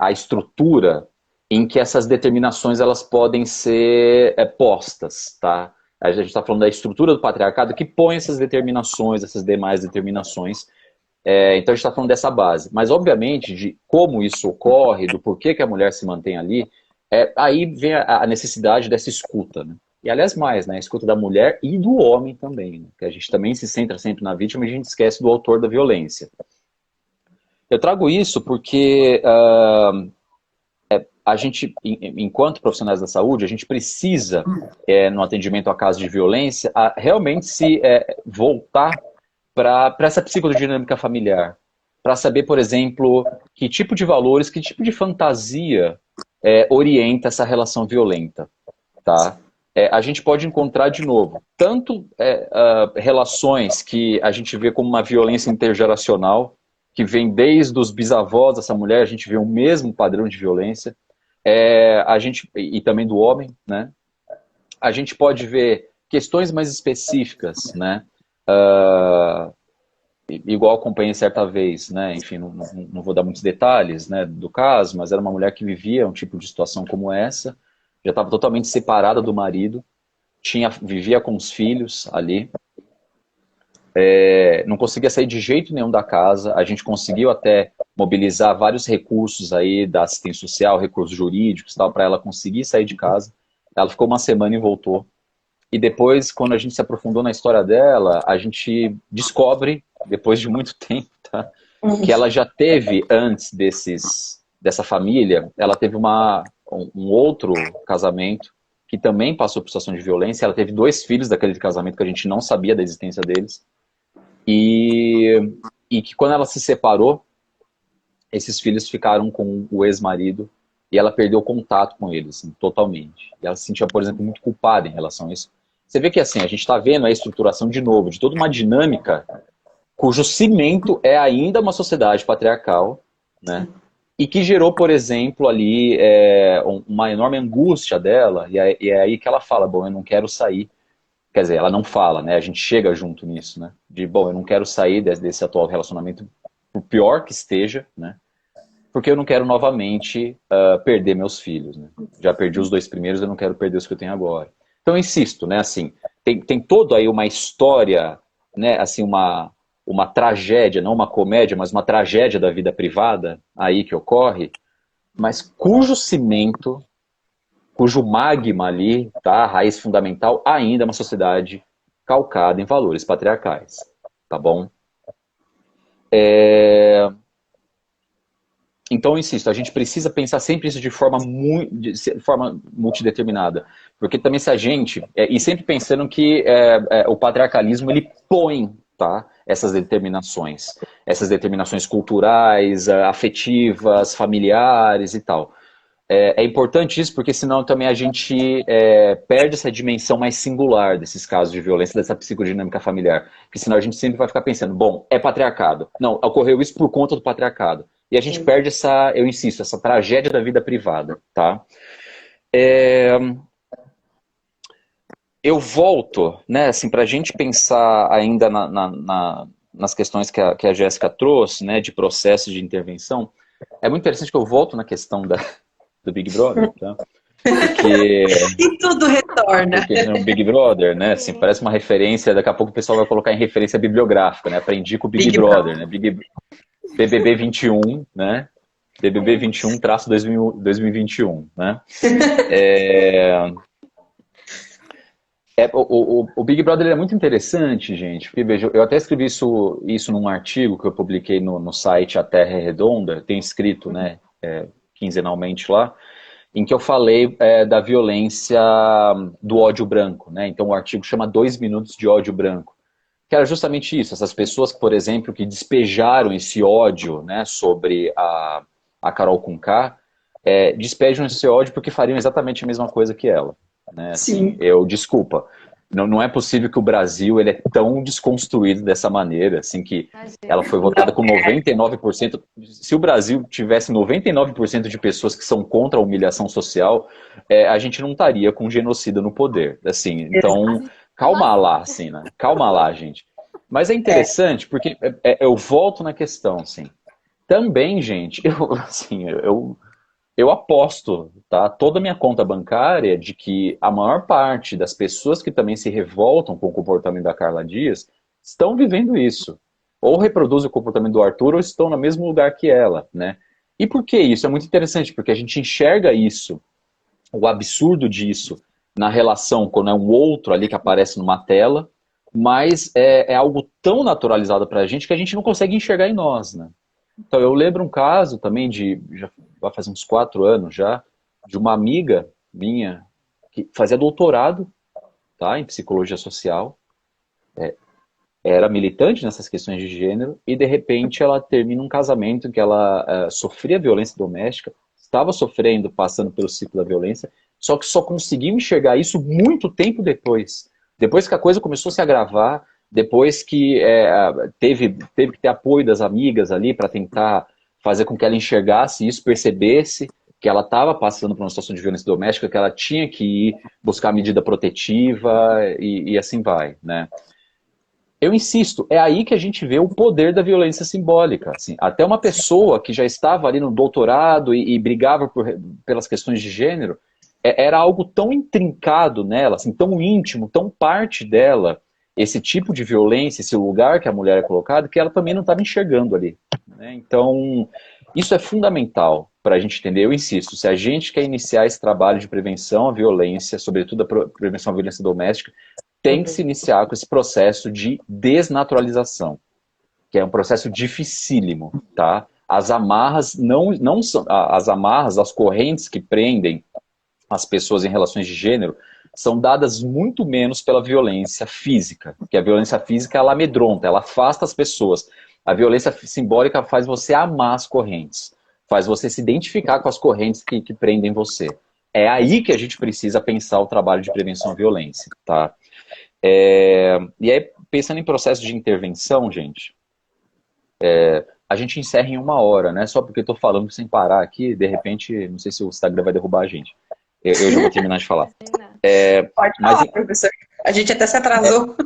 a estrutura em que essas determinações elas podem ser postas, tá? A gente está falando da estrutura do patriarcado que põe essas determinações, essas demais determinações. Então a gente está falando dessa base. Mas, obviamente, de como isso ocorre, do porquê que a mulher se mantém ali, aí vem a necessidade dessa escuta, né? E, aliás, mais, né? A escuta da mulher e do homem também, né? Que a gente também se centra sempre na vítima e a gente esquece do autor da violência. Eu trago isso porque a gente, enquanto profissionais da saúde, a gente precisa, no atendimento a casos de violência, realmente se voltar para essa psicodinâmica familiar. Para saber, por exemplo, que tipo de valores, que tipo de fantasia orienta essa relação violenta. Tá? A gente pode encontrar, de novo, tanto relações que a gente vê como uma violência intergeracional, que vem desde os bisavós dessa mulher, a gente vê o mesmo padrão de violência, e também do homem, né? A gente pode ver questões mais específicas, né? Igual acompanhei certa vez, né? Enfim, não vou dar muitos detalhes, né, do caso, mas era uma mulher que vivia um tipo de situação como essa, já estava totalmente separada do marido, vivia com os filhos ali, não conseguia sair de jeito nenhum da casa. A gente conseguiu até mobilizar vários recursos aí da assistência social, recursos jurídicos e tal, para ela conseguir sair de casa. Ela ficou uma semana e voltou. E depois, quando a gente se aprofundou na história dela, a gente descobre, depois de muito tempo, tá, que ela já teve, antes dessa família, ela teve um outro casamento que também passou por situação de violência. Ela teve 2 filhos daquele casamento que a gente não sabia da existência deles. E que quando ela se separou, esses filhos ficaram com o ex-marido e ela perdeu contato com eles, assim, totalmente. E ela se sentia, por exemplo, muito culpada em relação a isso. Você vê que assim, a gente está vendo a estruturação de novo, de toda uma dinâmica cujo cimento é ainda uma sociedade patriarcal, né? E que gerou, por exemplo, ali uma enorme angústia dela, e é aí que ela fala, bom, eu não quero sair. Quer dizer, ela não fala, né? A gente chega junto nisso, né? De, bom, eu não quero sair desse atual relacionamento, por pior que esteja, né? Porque eu não quero novamente perder meus filhos, né? Já perdi os 2 primeiros, eu não quero perder os que eu tenho agora. Então, eu insisto, né? Assim, tem toda aí uma história, né? Assim, uma tragédia, não uma comédia, mas uma tragédia da vida privada aí que ocorre, mas cujo cimento, cujo magma ali, tá? A raiz fundamental ainda é uma sociedade calcada em valores patriarcais, tá bom? Então, eu insisto, a gente precisa pensar sempre isso de forma multideterminada. Porque também se a gente... e sempre pensando que o patriarcalismo, ele põe, tá, essas determinações culturais, afetivas, familiares e tal. É importante isso porque senão também a gente perde essa dimensão mais singular desses casos de violência, dessa psicodinâmica familiar. Porque senão a gente sempre vai ficar pensando, bom, é patriarcado. Não, ocorreu isso por conta do patriarcado. E a gente perde eu insisto, essa tragédia da vida privada, tá? Eu volto, né, assim, pra gente pensar ainda nas questões que a Jéssica trouxe, né, de processo de intervenção. É muito interessante que eu volto na questão do Big Brother, tá? Porque... E tudo retorna. Porque no Big Brother, né, assim, parece uma referência, daqui a pouco o pessoal vai colocar em referência bibliográfica, né? Aprendi com o Big Brother, né? BBB 21, né? BBB 21-2021, né? O Big Brother é muito interessante, gente, porque veja, eu até escrevi isso num artigo que eu publiquei no site A Terra é Redonda, tem escrito, né, quinzenalmente lá, em que eu falei da violência do ódio branco, né? Então o artigo chama 2 minutos de ódio branco, que era justamente isso, essas pessoas, por exemplo, que despejaram esse ódio, né, sobre a Carol Conká, despejam esse ódio porque fariam exatamente a mesma coisa que ela. Né? Assim, desculpa, não é possível que o Brasil ele é tão desconstruído dessa maneira, assim, que ela foi votada com 99%. Se o Brasil tivesse 99% de pessoas que são contra a humilhação social, a gente não estaria com um genocida no poder. Assim, então, calma lá, assim, né? Calma lá, gente. Mas é interessante porque eu volto na questão, assim. Também, gente, eu aposto, tá, toda a minha conta bancária de que a maior parte das pessoas que também se revoltam com o comportamento da Carla Dias estão vivendo isso. Ou reproduzem o comportamento do Arthur ou estão no mesmo lugar que ela, né? E por que isso? É muito interessante, porque a gente enxerga isso, o absurdo disso, na relação quando é um outro ali que aparece numa tela, mas é algo tão naturalizado pra gente que a gente não consegue enxergar em nós, né? Então eu lembro um caso também já vai fazer uns 4 anos já, de uma amiga minha que fazia doutorado, tá, em psicologia social, era militante nessas questões de gênero e de repente ela termina um casamento em que ela sofria violência doméstica, estava sofrendo, passando pelo ciclo da violência, só que só conseguiu enxergar isso muito tempo depois que a coisa começou a se agravar, depois que teve que ter apoio das amigas ali para tentar fazer com que ela enxergasse isso, percebesse que ela estava passando por uma situação de violência doméstica, que ela tinha que ir buscar medida protetiva e assim vai, né? Eu insisto, é aí que a gente vê o poder da violência simbólica. Assim, até uma pessoa que já estava ali no doutorado e brigava pelas questões de gênero, era algo tão intrincado nela, assim, tão íntimo, tão parte dela, esse tipo de violência, esse lugar que a mulher é colocada, que ela também não estava enxergando ali. Né? Então, isso é fundamental para a gente entender. Eu insisto, se a gente quer iniciar esse trabalho de prevenção à violência, sobretudo a prevenção à violência doméstica, tem que se iniciar com esse processo de desnaturalização, que é um processo dificílimo, tá? As amarras não são as amarras, as correntes que prendem as pessoas em relações de gênero são dadas muito menos pela violência física, porque a violência física ela amedronta, ela afasta as pessoas. A violência simbólica faz você amar as correntes, faz você se identificar com as correntes que prendem você. É aí que a gente precisa pensar o trabalho de prevenção à violência, tá? E aí, pensando em processo de intervenção, gente, a gente encerra em 1 hora, né? Só porque eu tô falando sem parar aqui, de repente, não sei se o Instagram vai derrubar a gente. Eu já vou terminar de falar. Pode falar, professor. A gente até se atrasou.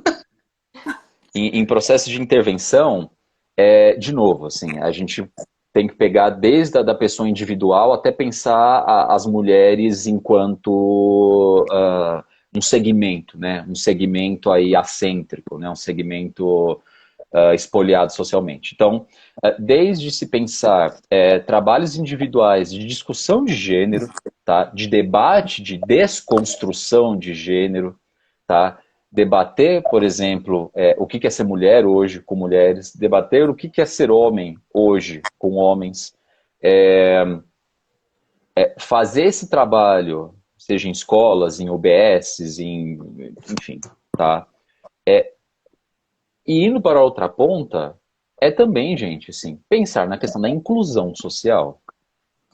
Em processo de intervenção, de novo, assim, a gente tem que pegar desde a da pessoa individual até pensar as mulheres enquanto um segmento, né? Um segmento aí acêntrico, né? Um segmento espoliado socialmente. Então, desde se pensar trabalhos individuais de discussão de gênero, tá? De debate, de desconstrução de gênero, tá? Debater, por exemplo, o que é ser mulher hoje com mulheres, debater o que é ser homem hoje com homens, fazer esse trabalho, seja em escolas, em UBSs, enfim, tá? E indo para a outra ponta, também, gente, assim, pensar na questão da inclusão social,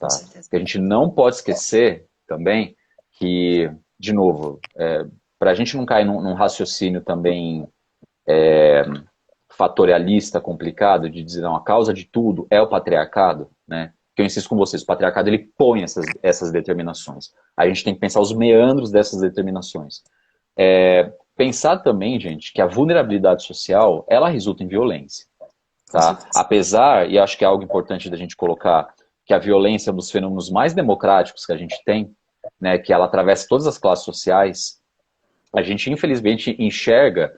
tá? Que a gente não pode esquecer também que, de novo, para a gente não cair num raciocínio também fatorialista, complicado, de dizer, não, a causa de tudo é o patriarcado, né? Que eu insisto com vocês, o patriarcado ele põe essas determinações. A gente tem que pensar os meandros dessas determinações. Pensar também, gente, que a vulnerabilidade social, ela resulta em violência, tá? Apesar, e acho que é algo importante da gente colocar, que a violência é um dos fenômenos mais democráticos que a gente tem, né, que ela atravessa todas as classes sociais, a gente infelizmente enxerga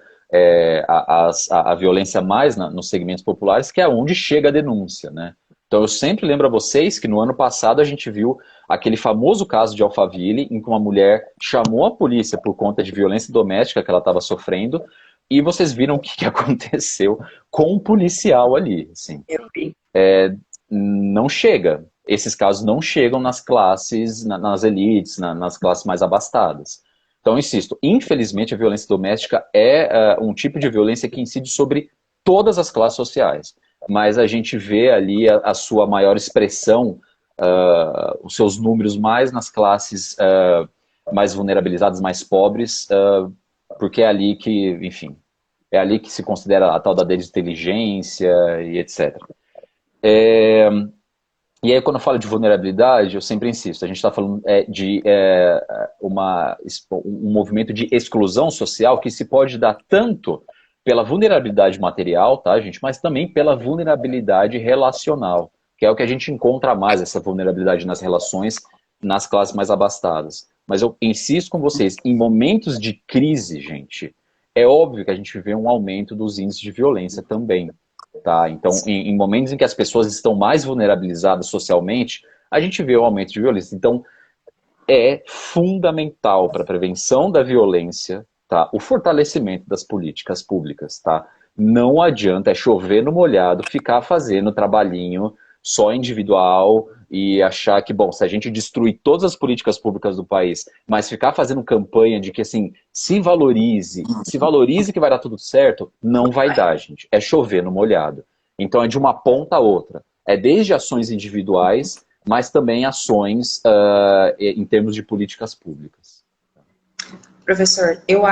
a violência mais nos segmentos populares, que é onde chega a denúncia, né? Então eu sempre lembro a vocês que no ano passado a gente viu aquele famoso caso de Alphaville, em que uma mulher chamou a polícia por conta de violência doméstica que ela estava sofrendo, e vocês viram o que aconteceu com um policial ali, assim. Eu vi. Não chega. Esses casos não chegam nas classes, nas elites, nas classes mais abastadas. Então, eu insisto, infelizmente a violência doméstica é um tipo de violência que incide sobre todas as classes sociais. Mas a gente vê ali a sua maior expressão, os seus números mais nas classes mais vulnerabilizadas, mais pobres, porque é ali que, enfim, é ali que se considera a tal da desinteligência e etc. E aí, quando eu falo de vulnerabilidade, eu sempre insisto, a gente está falando de um movimento de exclusão social que se pode dar tanto pela vulnerabilidade material, tá, gente, mas também pela vulnerabilidade relacional, que é o que a gente encontra mais, essa vulnerabilidade nas relações, nas classes mais abastadas. Mas eu insisto com vocês, em momentos de crise, gente, é óbvio que a gente vê um aumento dos índices de violência também. Tá? Então, em momentos em que as pessoas estão mais vulnerabilizadas socialmente, a gente vê o aumento de violência. Então, é fundamental para a prevenção da violência, tá? O fortalecimento das políticas públicas. Tá? Não adianta chover no molhado, ficar fazendo trabalhinho só individual e achar que, bom, se a gente destruir todas as políticas públicas do país, mas ficar fazendo campanha de que, assim, se valorize que vai dar tudo certo, não vai dar, gente. É chover no molhado. Então é de uma ponta a outra. É desde ações individuais, mas também ações em termos de políticas públicas. Professor, eu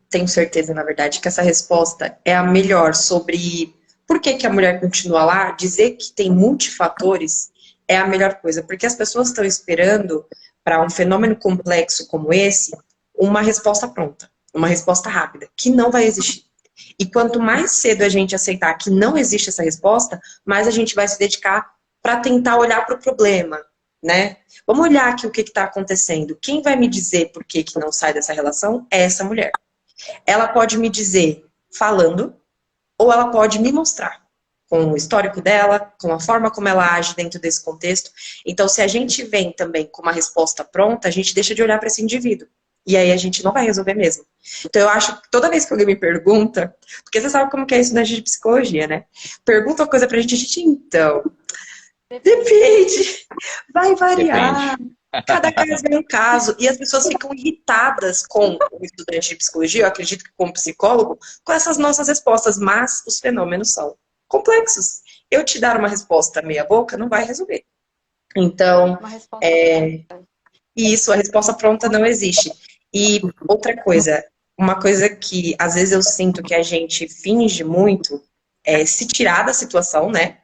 tenho certeza, na verdade, que essa resposta é a melhor sobre por que a mulher continua lá. Dizer que tem multifatores é a melhor coisa, porque as pessoas estão esperando para um fenômeno complexo como esse, uma resposta pronta, uma resposta rápida, que não vai existir. E quanto mais cedo a gente aceitar que não existe essa resposta, mais a gente vai se dedicar para tentar olhar para o problema, né? Vamos olhar aqui o que está acontecendo. Quem vai me dizer por que não sai dessa relação é essa mulher. Ela pode me dizer falando, ou ela pode me mostrar com o histórico dela, com a forma como ela age dentro desse contexto. Então, se a gente vem também com uma resposta pronta, a gente deixa de olhar para esse indivíduo. E aí a gente não vai resolver mesmo. Então, eu acho que toda vez que alguém me pergunta, porque você sabe como que é isso na gente de psicologia, né? Pergunta uma coisa pra gente, então, Depende. Vai variar. Depende. Cada caso é um caso. E as pessoas ficam irritadas com o estudante de psicologia, eu acredito que como psicólogo, com essas nossas respostas. Mas os fenômenos são complexos. Eu te dar uma resposta meia boca não vai resolver. Então, Uma resposta pronta. isso, a resposta pronta não existe. E outra coisa, uma coisa que às vezes eu sinto que a gente finge muito é se tirar da situação, né?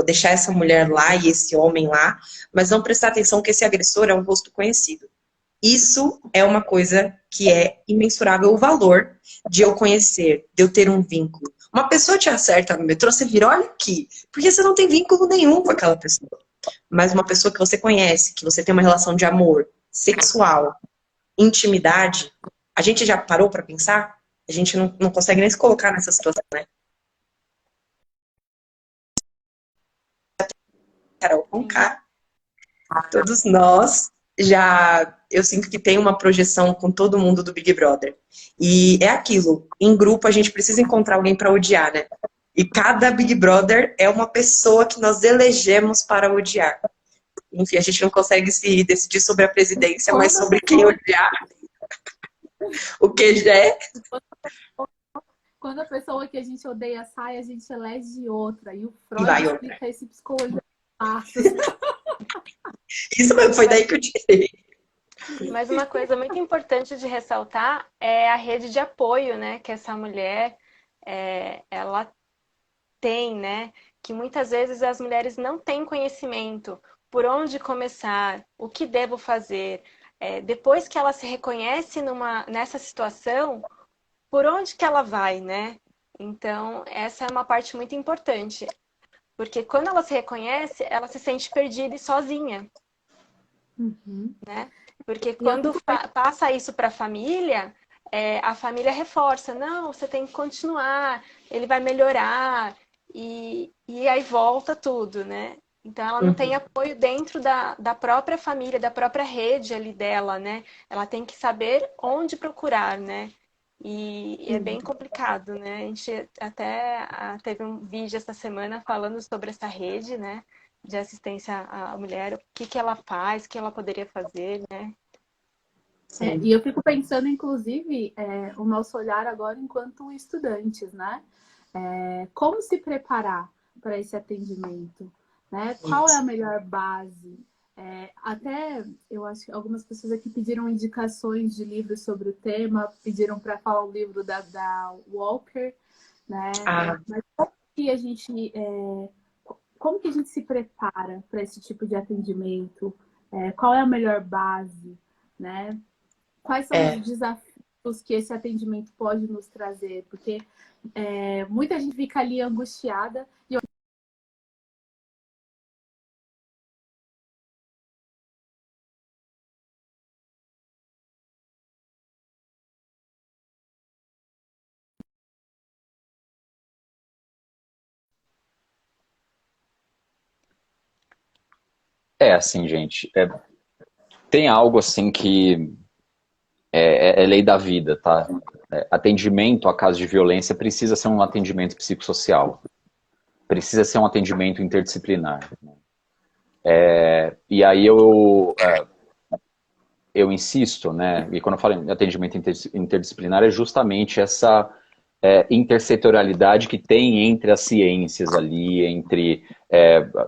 Deixar essa mulher lá e esse homem lá, mas não prestar atenção que esse agressor é um rosto conhecido. Isso é uma coisa que é imensurável, o valor de eu conhecer, de eu ter um vínculo. Uma pessoa te acerta no metrô, você vira, olha aqui, porque você não tem vínculo nenhum com aquela pessoa. Mas uma pessoa que você conhece, que você tem uma relação de amor, sexual, intimidade, a gente já parou para pensar? A gente não consegue nem se colocar nessa situação, né? Carol Conká, todos nós eu sinto que tem uma projeção com todo mundo do Big Brother. E é aquilo, em grupo a gente precisa encontrar alguém para odiar, né? E cada Big Brother é uma pessoa que nós elegemos para odiar. Enfim, a gente não consegue se decidir sobre a presidência, mas sobre quem odiar. O que já é. Quando a pessoa que a gente odeia sai, a gente elege outra. E o Freud explica esse psicologia. Isso mesmo, foi daí que eu tirei. Mas uma coisa muito importante de ressaltar é a rede de apoio, né? Que essa mulher, ela tem, né? Que muitas vezes as mulheres não têm conhecimento por onde começar, o que devo fazer. Depois que ela se reconhece nessa situação, por onde que ela vai, né? Então, essa é uma parte muito importante. Porque quando ela se reconhece, ela se sente perdida e sozinha. Uhum. Né? Porque quando passa isso para a família reforça. Não, você tem que continuar, ele vai melhorar. E aí volta tudo, né? Então ela não tem apoio dentro da própria família, da própria rede ali dela, né? Ela tem que saber onde procurar, né? E é bem complicado, né? A gente até teve um vídeo essa semana falando sobre essa rede, né? De assistência à mulher, o que ela faz, o que ela poderia fazer, né? E eu fico pensando, inclusive, o nosso olhar agora enquanto estudantes, né? Como se preparar para esse atendimento, né? Qual é a melhor base? Até eu acho que algumas pessoas aqui pediram indicações de livros sobre o tema, pediram para falar o livro da Walker, né? Mas como que a gente se prepara para esse tipo de atendimento? Qual é a melhor base, né? Quais são os desafios que esse atendimento pode nos trazer? Porque muita gente fica ali angustiada e Assim, gente, tem algo assim que é lei da vida, tá? Atendimento a casos de violência precisa ser um atendimento psicossocial. Precisa ser um atendimento interdisciplinar. E aí eu insisto, né? E quando eu falo em atendimento interdisciplinar é justamente essa intersetorialidade que tem entre as ciências ali,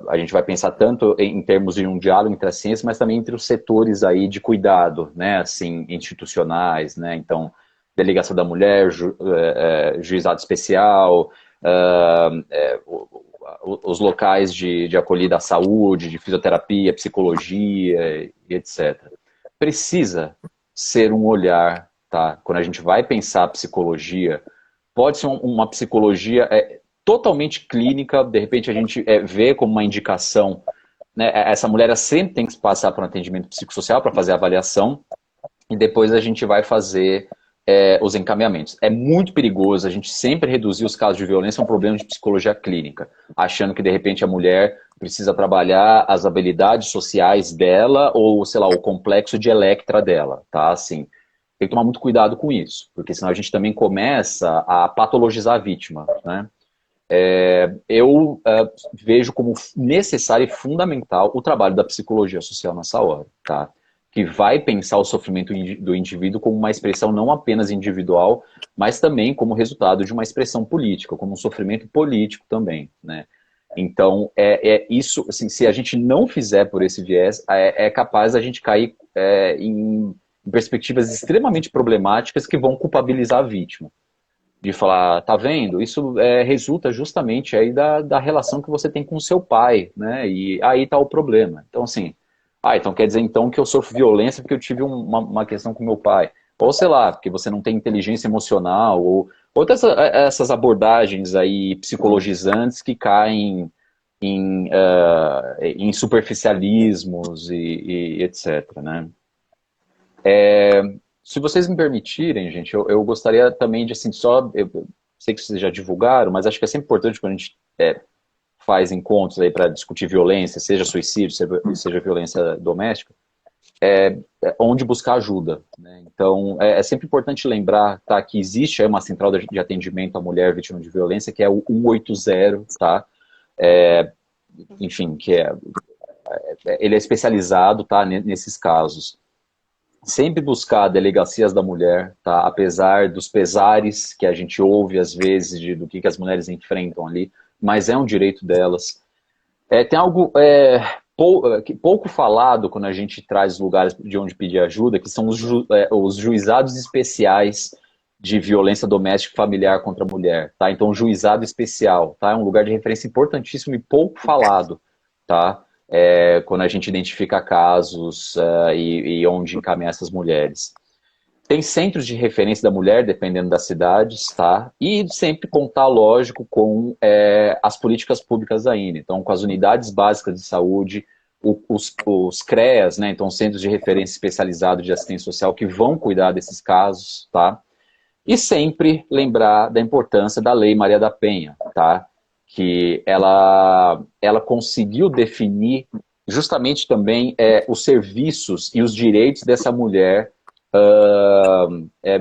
a gente vai pensar tanto em termos de um diálogo entre as ciências, mas também entre os setores aí de cuidado, né, assim, institucionais, né, então, delegacia da mulher, juizado especial, os locais de acolhida à saúde, de fisioterapia, psicologia e etc. Precisa ser um olhar, tá? Quando a gente vai pensar psicologia, pode ser uma psicologia totalmente clínica, de repente a gente vê como uma indicação, né? Essa mulher sempre tem que passar por um atendimento psicossocial para fazer a avaliação, e depois a gente vai fazer os encaminhamentos. É muito perigoso a gente sempre reduzir os casos de violência a um problema de psicologia clínica, achando que de repente a mulher precisa trabalhar as habilidades sociais dela, ou sei lá, o complexo de Electra dela, tá? Assim, tem que tomar muito cuidado com isso, porque senão a gente também começa a patologizar a vítima, né? Eu vejo como necessário e fundamental o trabalho da psicologia social nessa hora, tá? Que vai pensar o sofrimento do indivíduo como uma expressão não apenas individual, mas também como resultado de uma expressão política, como um sofrimento político também, né? Então, isso, assim, se a gente não fizer por esse viés, é capaz a gente cair em perspectivas extremamente problemáticas que vão culpabilizar a vítima. De falar, tá vendo? Isso resulta justamente aí da relação que você tem com o seu pai, né? E aí tá o problema. Então, assim, então quer dizer então que eu sofro violência porque eu tive uma questão com meu pai. Ou sei lá, porque você não tem inteligência emocional, ou outras essas abordagens aí psicologizantes que caem em superficialismos e etc, né? Se vocês me permitirem, gente, eu gostaria também de, assim, eu sei que vocês já divulgaram, mas acho que é sempre importante quando a gente faz encontros aí para discutir violência, seja suicídio, seja violência doméstica, onde buscar ajuda, né? Então, é sempre importante lembrar, tá, que existe aí uma central de atendimento à mulher vítima de violência, que é o 180, tá? Enfim, ele é especializado, tá, nesses casos. Sempre buscar delegacias da mulher, tá? Apesar dos pesares que a gente ouve às vezes do que as mulheres enfrentam ali, mas é um direito delas. Tem algo pouco falado quando a gente traz lugares de onde pedir ajuda, que são os juizados especiais de violência doméstica e familiar contra a mulher, tá? Então, juizado especial, tá? É um lugar de referência importantíssimo e pouco falado, tá? Quando a gente identifica casos e onde encaminhar essas mulheres. Tem centros de referência da mulher, dependendo das cidades, tá? E sempre contar, lógico, com as políticas públicas da INE. Então, com as unidades básicas de saúde, os CREAS, né? Então, centros de referência especializados de assistência social que vão cuidar desses casos, tá? E sempre lembrar da importância da Lei Maria da Penha, tá? Que ela conseguiu definir justamente também os serviços e os direitos dessa mulher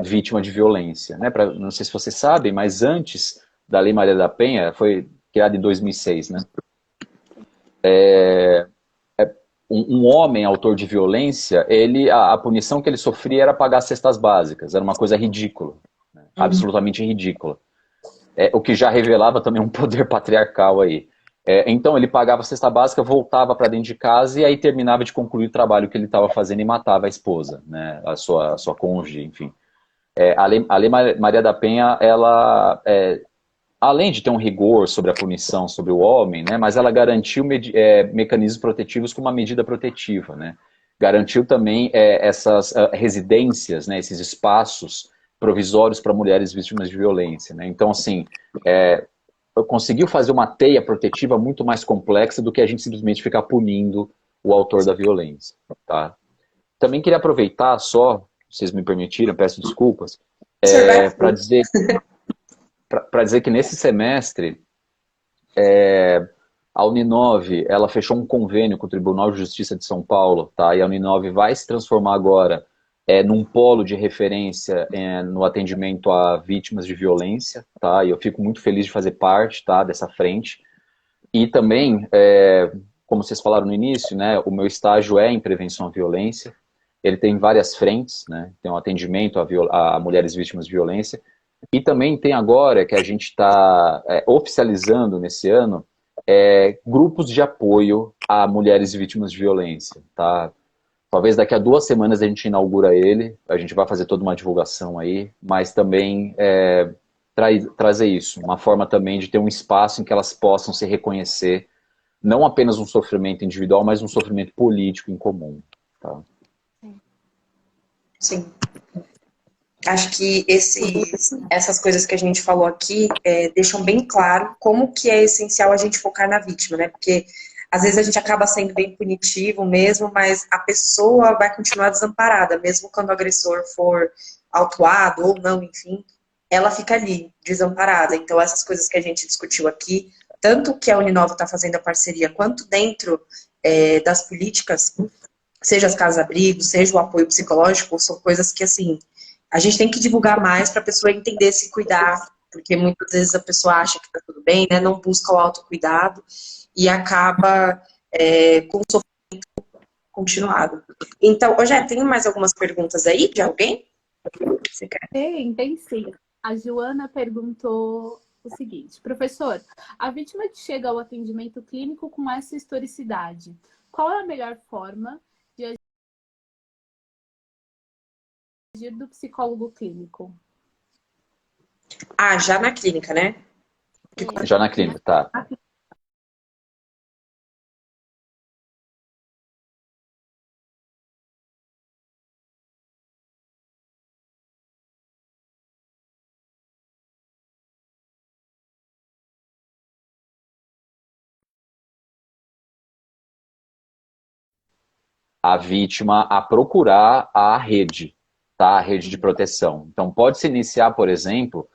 vítima de violência, né? Não sei se vocês sabem, mas antes da Lei Maria da Penha, foi criada em 2006, né? Um homem autor de violência, a punição que ele sofria era pagar cestas básicas, era uma coisa ridícula, né? Absolutamente ridícula. O que já revelava também um poder patriarcal aí. Então ele pagava a cesta básica, voltava para dentro de casa e aí terminava de concluir o trabalho que ele estava fazendo e matava a esposa, né? A sua cônjuge, enfim. A Lei Maria da Penha, ela, além de ter um rigor sobre a punição sobre o homem, né? Mas ela garantiu mecanismos protetivos como uma medida protetiva, né? Garantiu também essas residências, né? Esses espaços provisórios para mulheres vítimas de violência, né? Então, assim, conseguiu fazer uma teia protetiva muito mais complexa do que a gente simplesmente ficar punindo o autor da violência, tá? Também queria aproveitar só, se vocês me permitirem, peço desculpas, para dizer que nesse semestre a Uninove, ela fechou um convênio com o Tribunal de Justiça de São Paulo, tá? E a Uninove vai se transformar agora num polo de referência no atendimento a vítimas de violência, tá? E eu fico muito feliz de fazer parte, tá, dessa frente. E também, como vocês falaram no início, né, o meu estágio é em prevenção à violência. Ele tem várias frentes, né? Tem um atendimento a mulheres vítimas de violência. E também tem agora, que a gente está oficializando nesse ano, grupos de apoio a mulheres vítimas de violência, tá? Talvez daqui a 2 semanas a gente inaugura ele, a gente vai fazer toda uma divulgação aí, mas também trazer isso, uma forma também de ter um espaço em que elas possam se reconhecer, não apenas um sofrimento individual, mas um sofrimento político em comum. Tá? Sim. Acho que essas coisas que a gente falou aqui deixam bem claro como que é essencial a gente focar na vítima, né? Porque às vezes a gente acaba sendo bem punitivo mesmo, mas a pessoa vai continuar desamparada, mesmo quando o agressor for autuado ou não, enfim, ela fica ali, desamparada. Então essas coisas que a gente discutiu aqui, tanto que a Uninove está fazendo a parceria, quanto dentro das políticas, seja as casas-abrigo, seja o apoio psicológico, são coisas que, assim, a gente tem que divulgar mais para a pessoa entender, se cuidar, Porque muitas vezes a pessoa acha que tá tudo bem, né? Não busca o autocuidado e acaba com sofrimento continuado. Então, Rogério, tem mais algumas perguntas aí de alguém? Você quer? Tem sim. A Joana perguntou o seguinte: professor, a vítima que chega ao atendimento clínico com essa historicidade, qual é a melhor forma de agir do psicólogo clínico? Ah, já na clínica, né? Já na clínica, tá. A vítima a procurar a rede, tá? A rede de proteção. Então, pode se iniciar, por exemplo,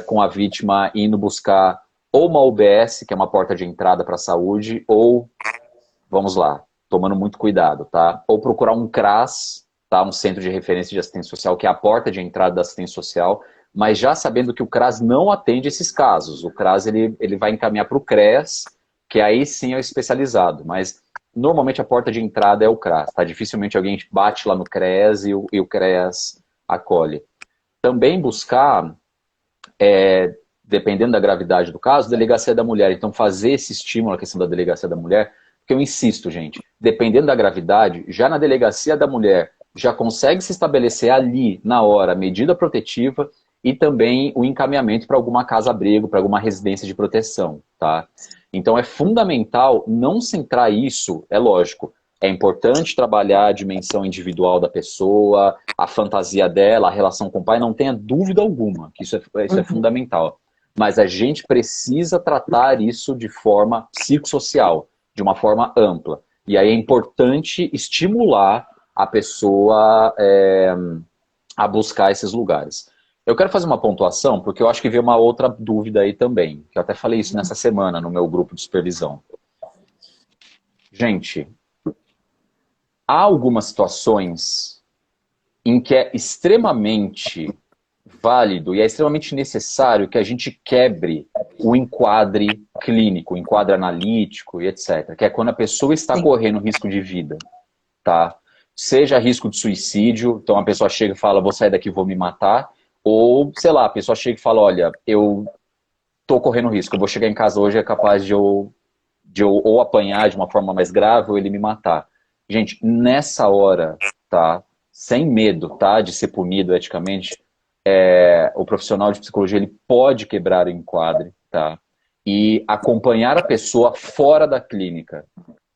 com a vítima indo buscar ou uma UBS, que é uma porta de entrada para a saúde, ou, vamos lá, tomando muito cuidado, tá? Ou procurar um CRAS, tá? Um Centro de Referência de Assistência Social, que é a porta de entrada da assistência social, mas já sabendo que o CRAS não atende esses casos. O CRAS, ele vai encaminhar para o CREAS, que aí sim é o especializado, mas normalmente a porta de entrada é o CRAS, tá? Dificilmente alguém bate lá no CREAS e o CREAS acolhe. Também buscar, dependendo da gravidade do caso, delegacia da mulher. Então fazer esse estímulo, a questão da delegacia da mulher, porque eu insisto, gente, dependendo da gravidade, já na delegacia da mulher, já consegue se estabelecer ali, na hora, a medida protetiva e também o encaminhamento para alguma casa-abrigo, para alguma residência de proteção, tá? Então é fundamental não centrar isso, é lógico, é importante trabalhar a dimensão individual da pessoa, a fantasia dela, a relação com o pai, não tenha dúvida alguma, que isso é fundamental. Mas a gente precisa tratar isso de forma psicossocial, de uma forma ampla. E aí é importante estimular a pessoa a buscar esses lugares. Eu quero fazer uma pontuação, porque eu acho que veio uma outra dúvida aí também, que eu até falei isso nessa semana no meu grupo de supervisão. Gente, há algumas situações em que é extremamente válido e é extremamente necessário que a gente quebre o enquadre clínico, o enquadre analítico e etc. Que é quando a pessoa está correndo risco de vida, tá? Seja risco de suicídio, então a pessoa chega e fala, vou sair daqui, vou me matar, ou, sei lá, a pessoa chega e fala, olha, eu tô correndo risco, eu vou chegar em casa hoje, é capaz de eu ou apanhar de uma forma mais grave ou ele me matar. Gente, nessa hora, tá? Sem medo, tá? De ser punido eticamente, o profissional de psicologia ele pode quebrar o enquadre, tá? E acompanhar a pessoa fora da clínica,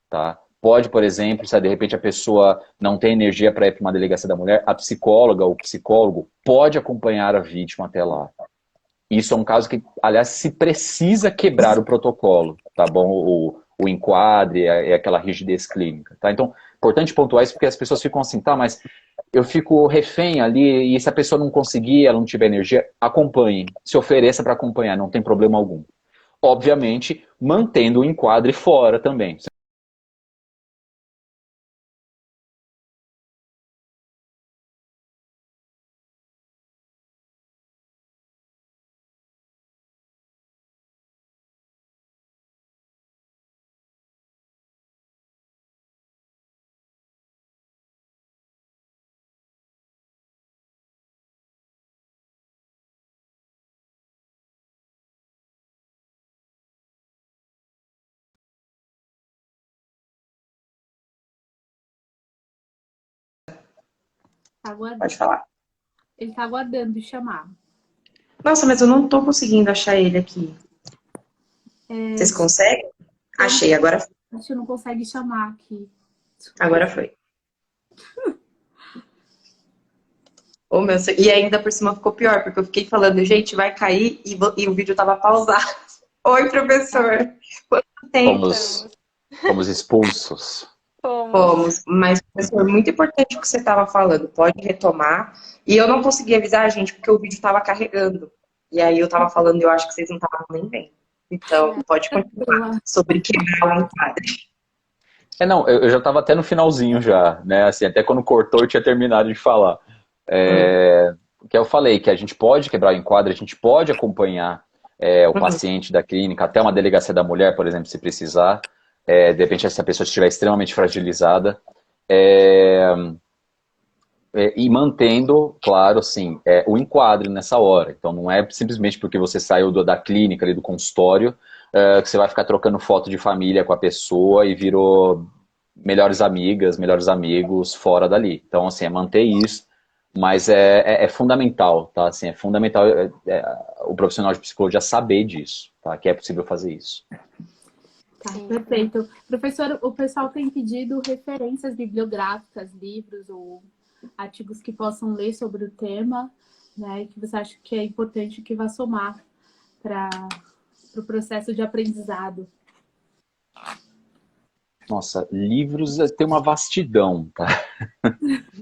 tá? Pode, por exemplo, se de repente a pessoa não tem energia para ir para uma delegacia da mulher, a psicóloga ou o psicólogo pode acompanhar a vítima até lá. Isso é um caso que, aliás, se precisa quebrar o protocolo, tá bom? O enquadre, aquela rigidez clínica, tá? Então, importante pontuar isso porque as pessoas ficam assim, tá, mas eu fico refém ali e se a pessoa não conseguir, ela não tiver energia, acompanhe, se ofereça para acompanhar, não tem problema algum. Obviamente, mantendo o enquadre fora também. Pode falar. Ele tá aguardando chamar. Nossa, mas eu não tô conseguindo achar ele aqui. Vocês conseguem? Achei, agora foi. A gente não consegue chamar aqui. Agora foi. Oh, meu, e ainda por cima ficou pior, porque eu fiquei falando, gente, vai cair e o vídeo tava pausado. Oi, professor. Quanto tempo? Fomos expulsos. Fomos, mas, professor, muito importante o que você estava falando, pode retomar. E eu não consegui avisar a gente porque o vídeo estava carregando. E aí eu estava falando e eu acho que vocês não estavam nem vendo. Então, pode continuar sobre quebrar o enquadre. Não, eu já estava até no finalzinho já, né? Assim, até quando cortou eu tinha terminado de falar. que eu falei, que a gente pode quebrar o enquadro, a gente pode acompanhar o paciente da clínica, até uma delegacia da mulher, por exemplo, se precisar, de repente, se a pessoa estiver extremamente fragilizada, e mantendo, claro, assim, o enquadro nessa hora. Então, não é simplesmente porque você saiu da clínica, ali do consultório, que você vai ficar trocando foto de família com a pessoa e virou melhores amigas, melhores amigos fora dali. Então, assim, é manter isso, mas é fundamental, tá? Assim, é fundamental o profissional de psicologia saber disso, tá? Que é possível fazer isso. Tá, perfeito. Professor, o pessoal tem pedido referências bibliográficas, livros ou artigos que possam ler sobre o tema, né? Que você acha que é importante que vá somar para o processo de aprendizado. Nossa, livros tem uma vastidão, tá?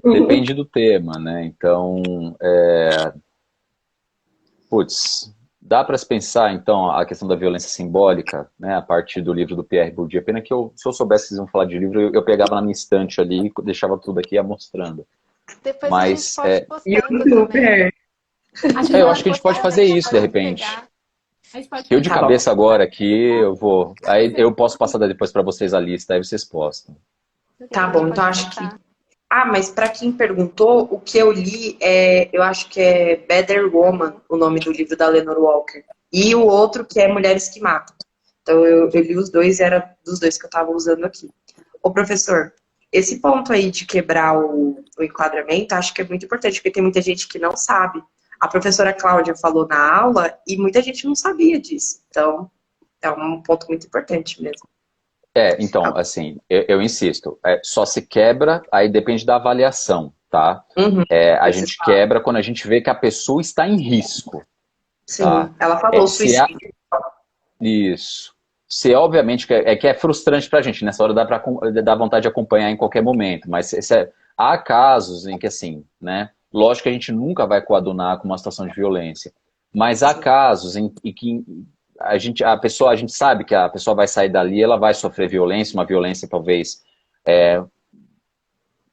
Depende do tema, né? Então, dá para se pensar, então, a questão da violência simbólica, né? A partir do livro do Pierre Bourdieu. Pena que se eu soubesse que vocês iam falar de livro, eu pegava na minha estante ali e deixava tudo aqui mostrando. Depois Mas, a gente pode postando também. eu acho que a gente pode fazer isso, de repente. Eu de cabeça agora aqui, eu vou... Aí eu posso passar depois para vocês a lista, aí vocês postam. Tá bom, então acho que... mas para quem perguntou, o que eu li eu acho que é Better Woman, o nome do livro da Lenore Walker. E o outro que é Mulheres que Matam. Então eu li os dois, era dos dois que eu estava usando aqui. Ô professor, esse ponto aí de quebrar o enquadramento, acho que é muito importante, porque tem muita gente que não sabe. A professora Cláudia falou na aula e muita gente não sabia disso. Então, é um ponto muito importante mesmo. Então, assim, eu insisto, só se quebra, aí depende da avaliação, tá? A gente quebra quando a gente vê que a pessoa está em risco. Sim, tá? Ela falou suicídio. Isso. Se obviamente que é frustrante pra gente, nessa hora dá vontade de acompanhar em qualquer momento, mas há casos em que, assim, né? Lógico que a gente nunca vai coadunar com uma situação de violência, mas há casos em que a gente sabe que a pessoa vai sair dali, ela vai sofrer violência, uma violência talvez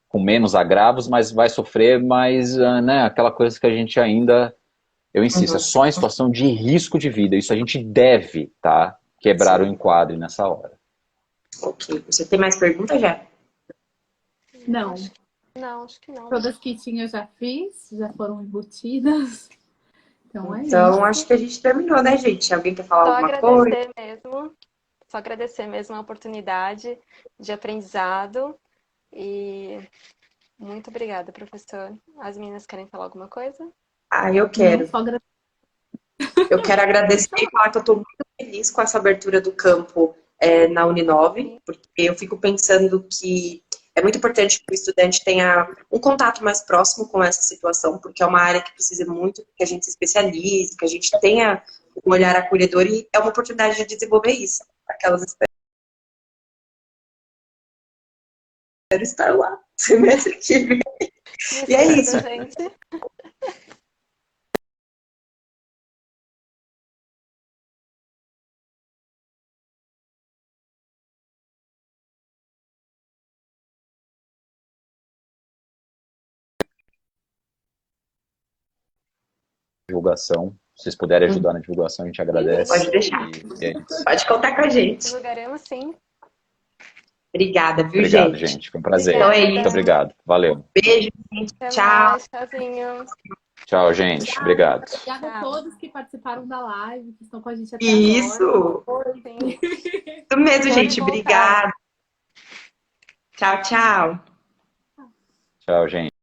com menos agravos, mas vai sofrer mais, né, aquela coisa que a gente ainda, eu insisto, é só em situação de risco de vida, isso a gente deve, tá, quebrar o enquadro nessa hora. Ok, você tem mais perguntas, já? Não. Não, acho que não. Todas que tinha eu já fiz, já foram embutidas. Então é isso. Então, acho que a gente terminou, né, gente? Alguém quer falar alguma coisa? Só agradecer mesmo a oportunidade de aprendizado. E muito obrigada, professor. As meninas querem falar alguma coisa? Eu quero. Eu quero agradecer e falar que eu estou muito feliz com essa abertura do campo na Uninove, porque eu fico pensando que é muito importante que o estudante tenha um contato mais próximo com essa situação, porque é uma área que precisa muito que a gente se especialize, que a gente tenha um olhar acolhedor e é uma oportunidade de desenvolver isso. Aquelas espero estar lá, semestre que vem. E é isso. Gente. Divulgação, se vocês puderem ajudar na divulgação, a gente agradece. Pode deixar. Pode contar com a gente. Divulgaremos, sim. Obrigada, viu, Obrigado, gente. Foi um prazer. Então é isso. Muito obrigado. Valeu. Beijo, gente. Até Tchau. mais, tchauzinho. Tchau, gente. Obrigado. Obrigada a todos que participaram da live, que estão com a gente até Isso. agora. Sim. Isso mesmo, gente. Obrigada. Tchau, tchau. Tchau, gente.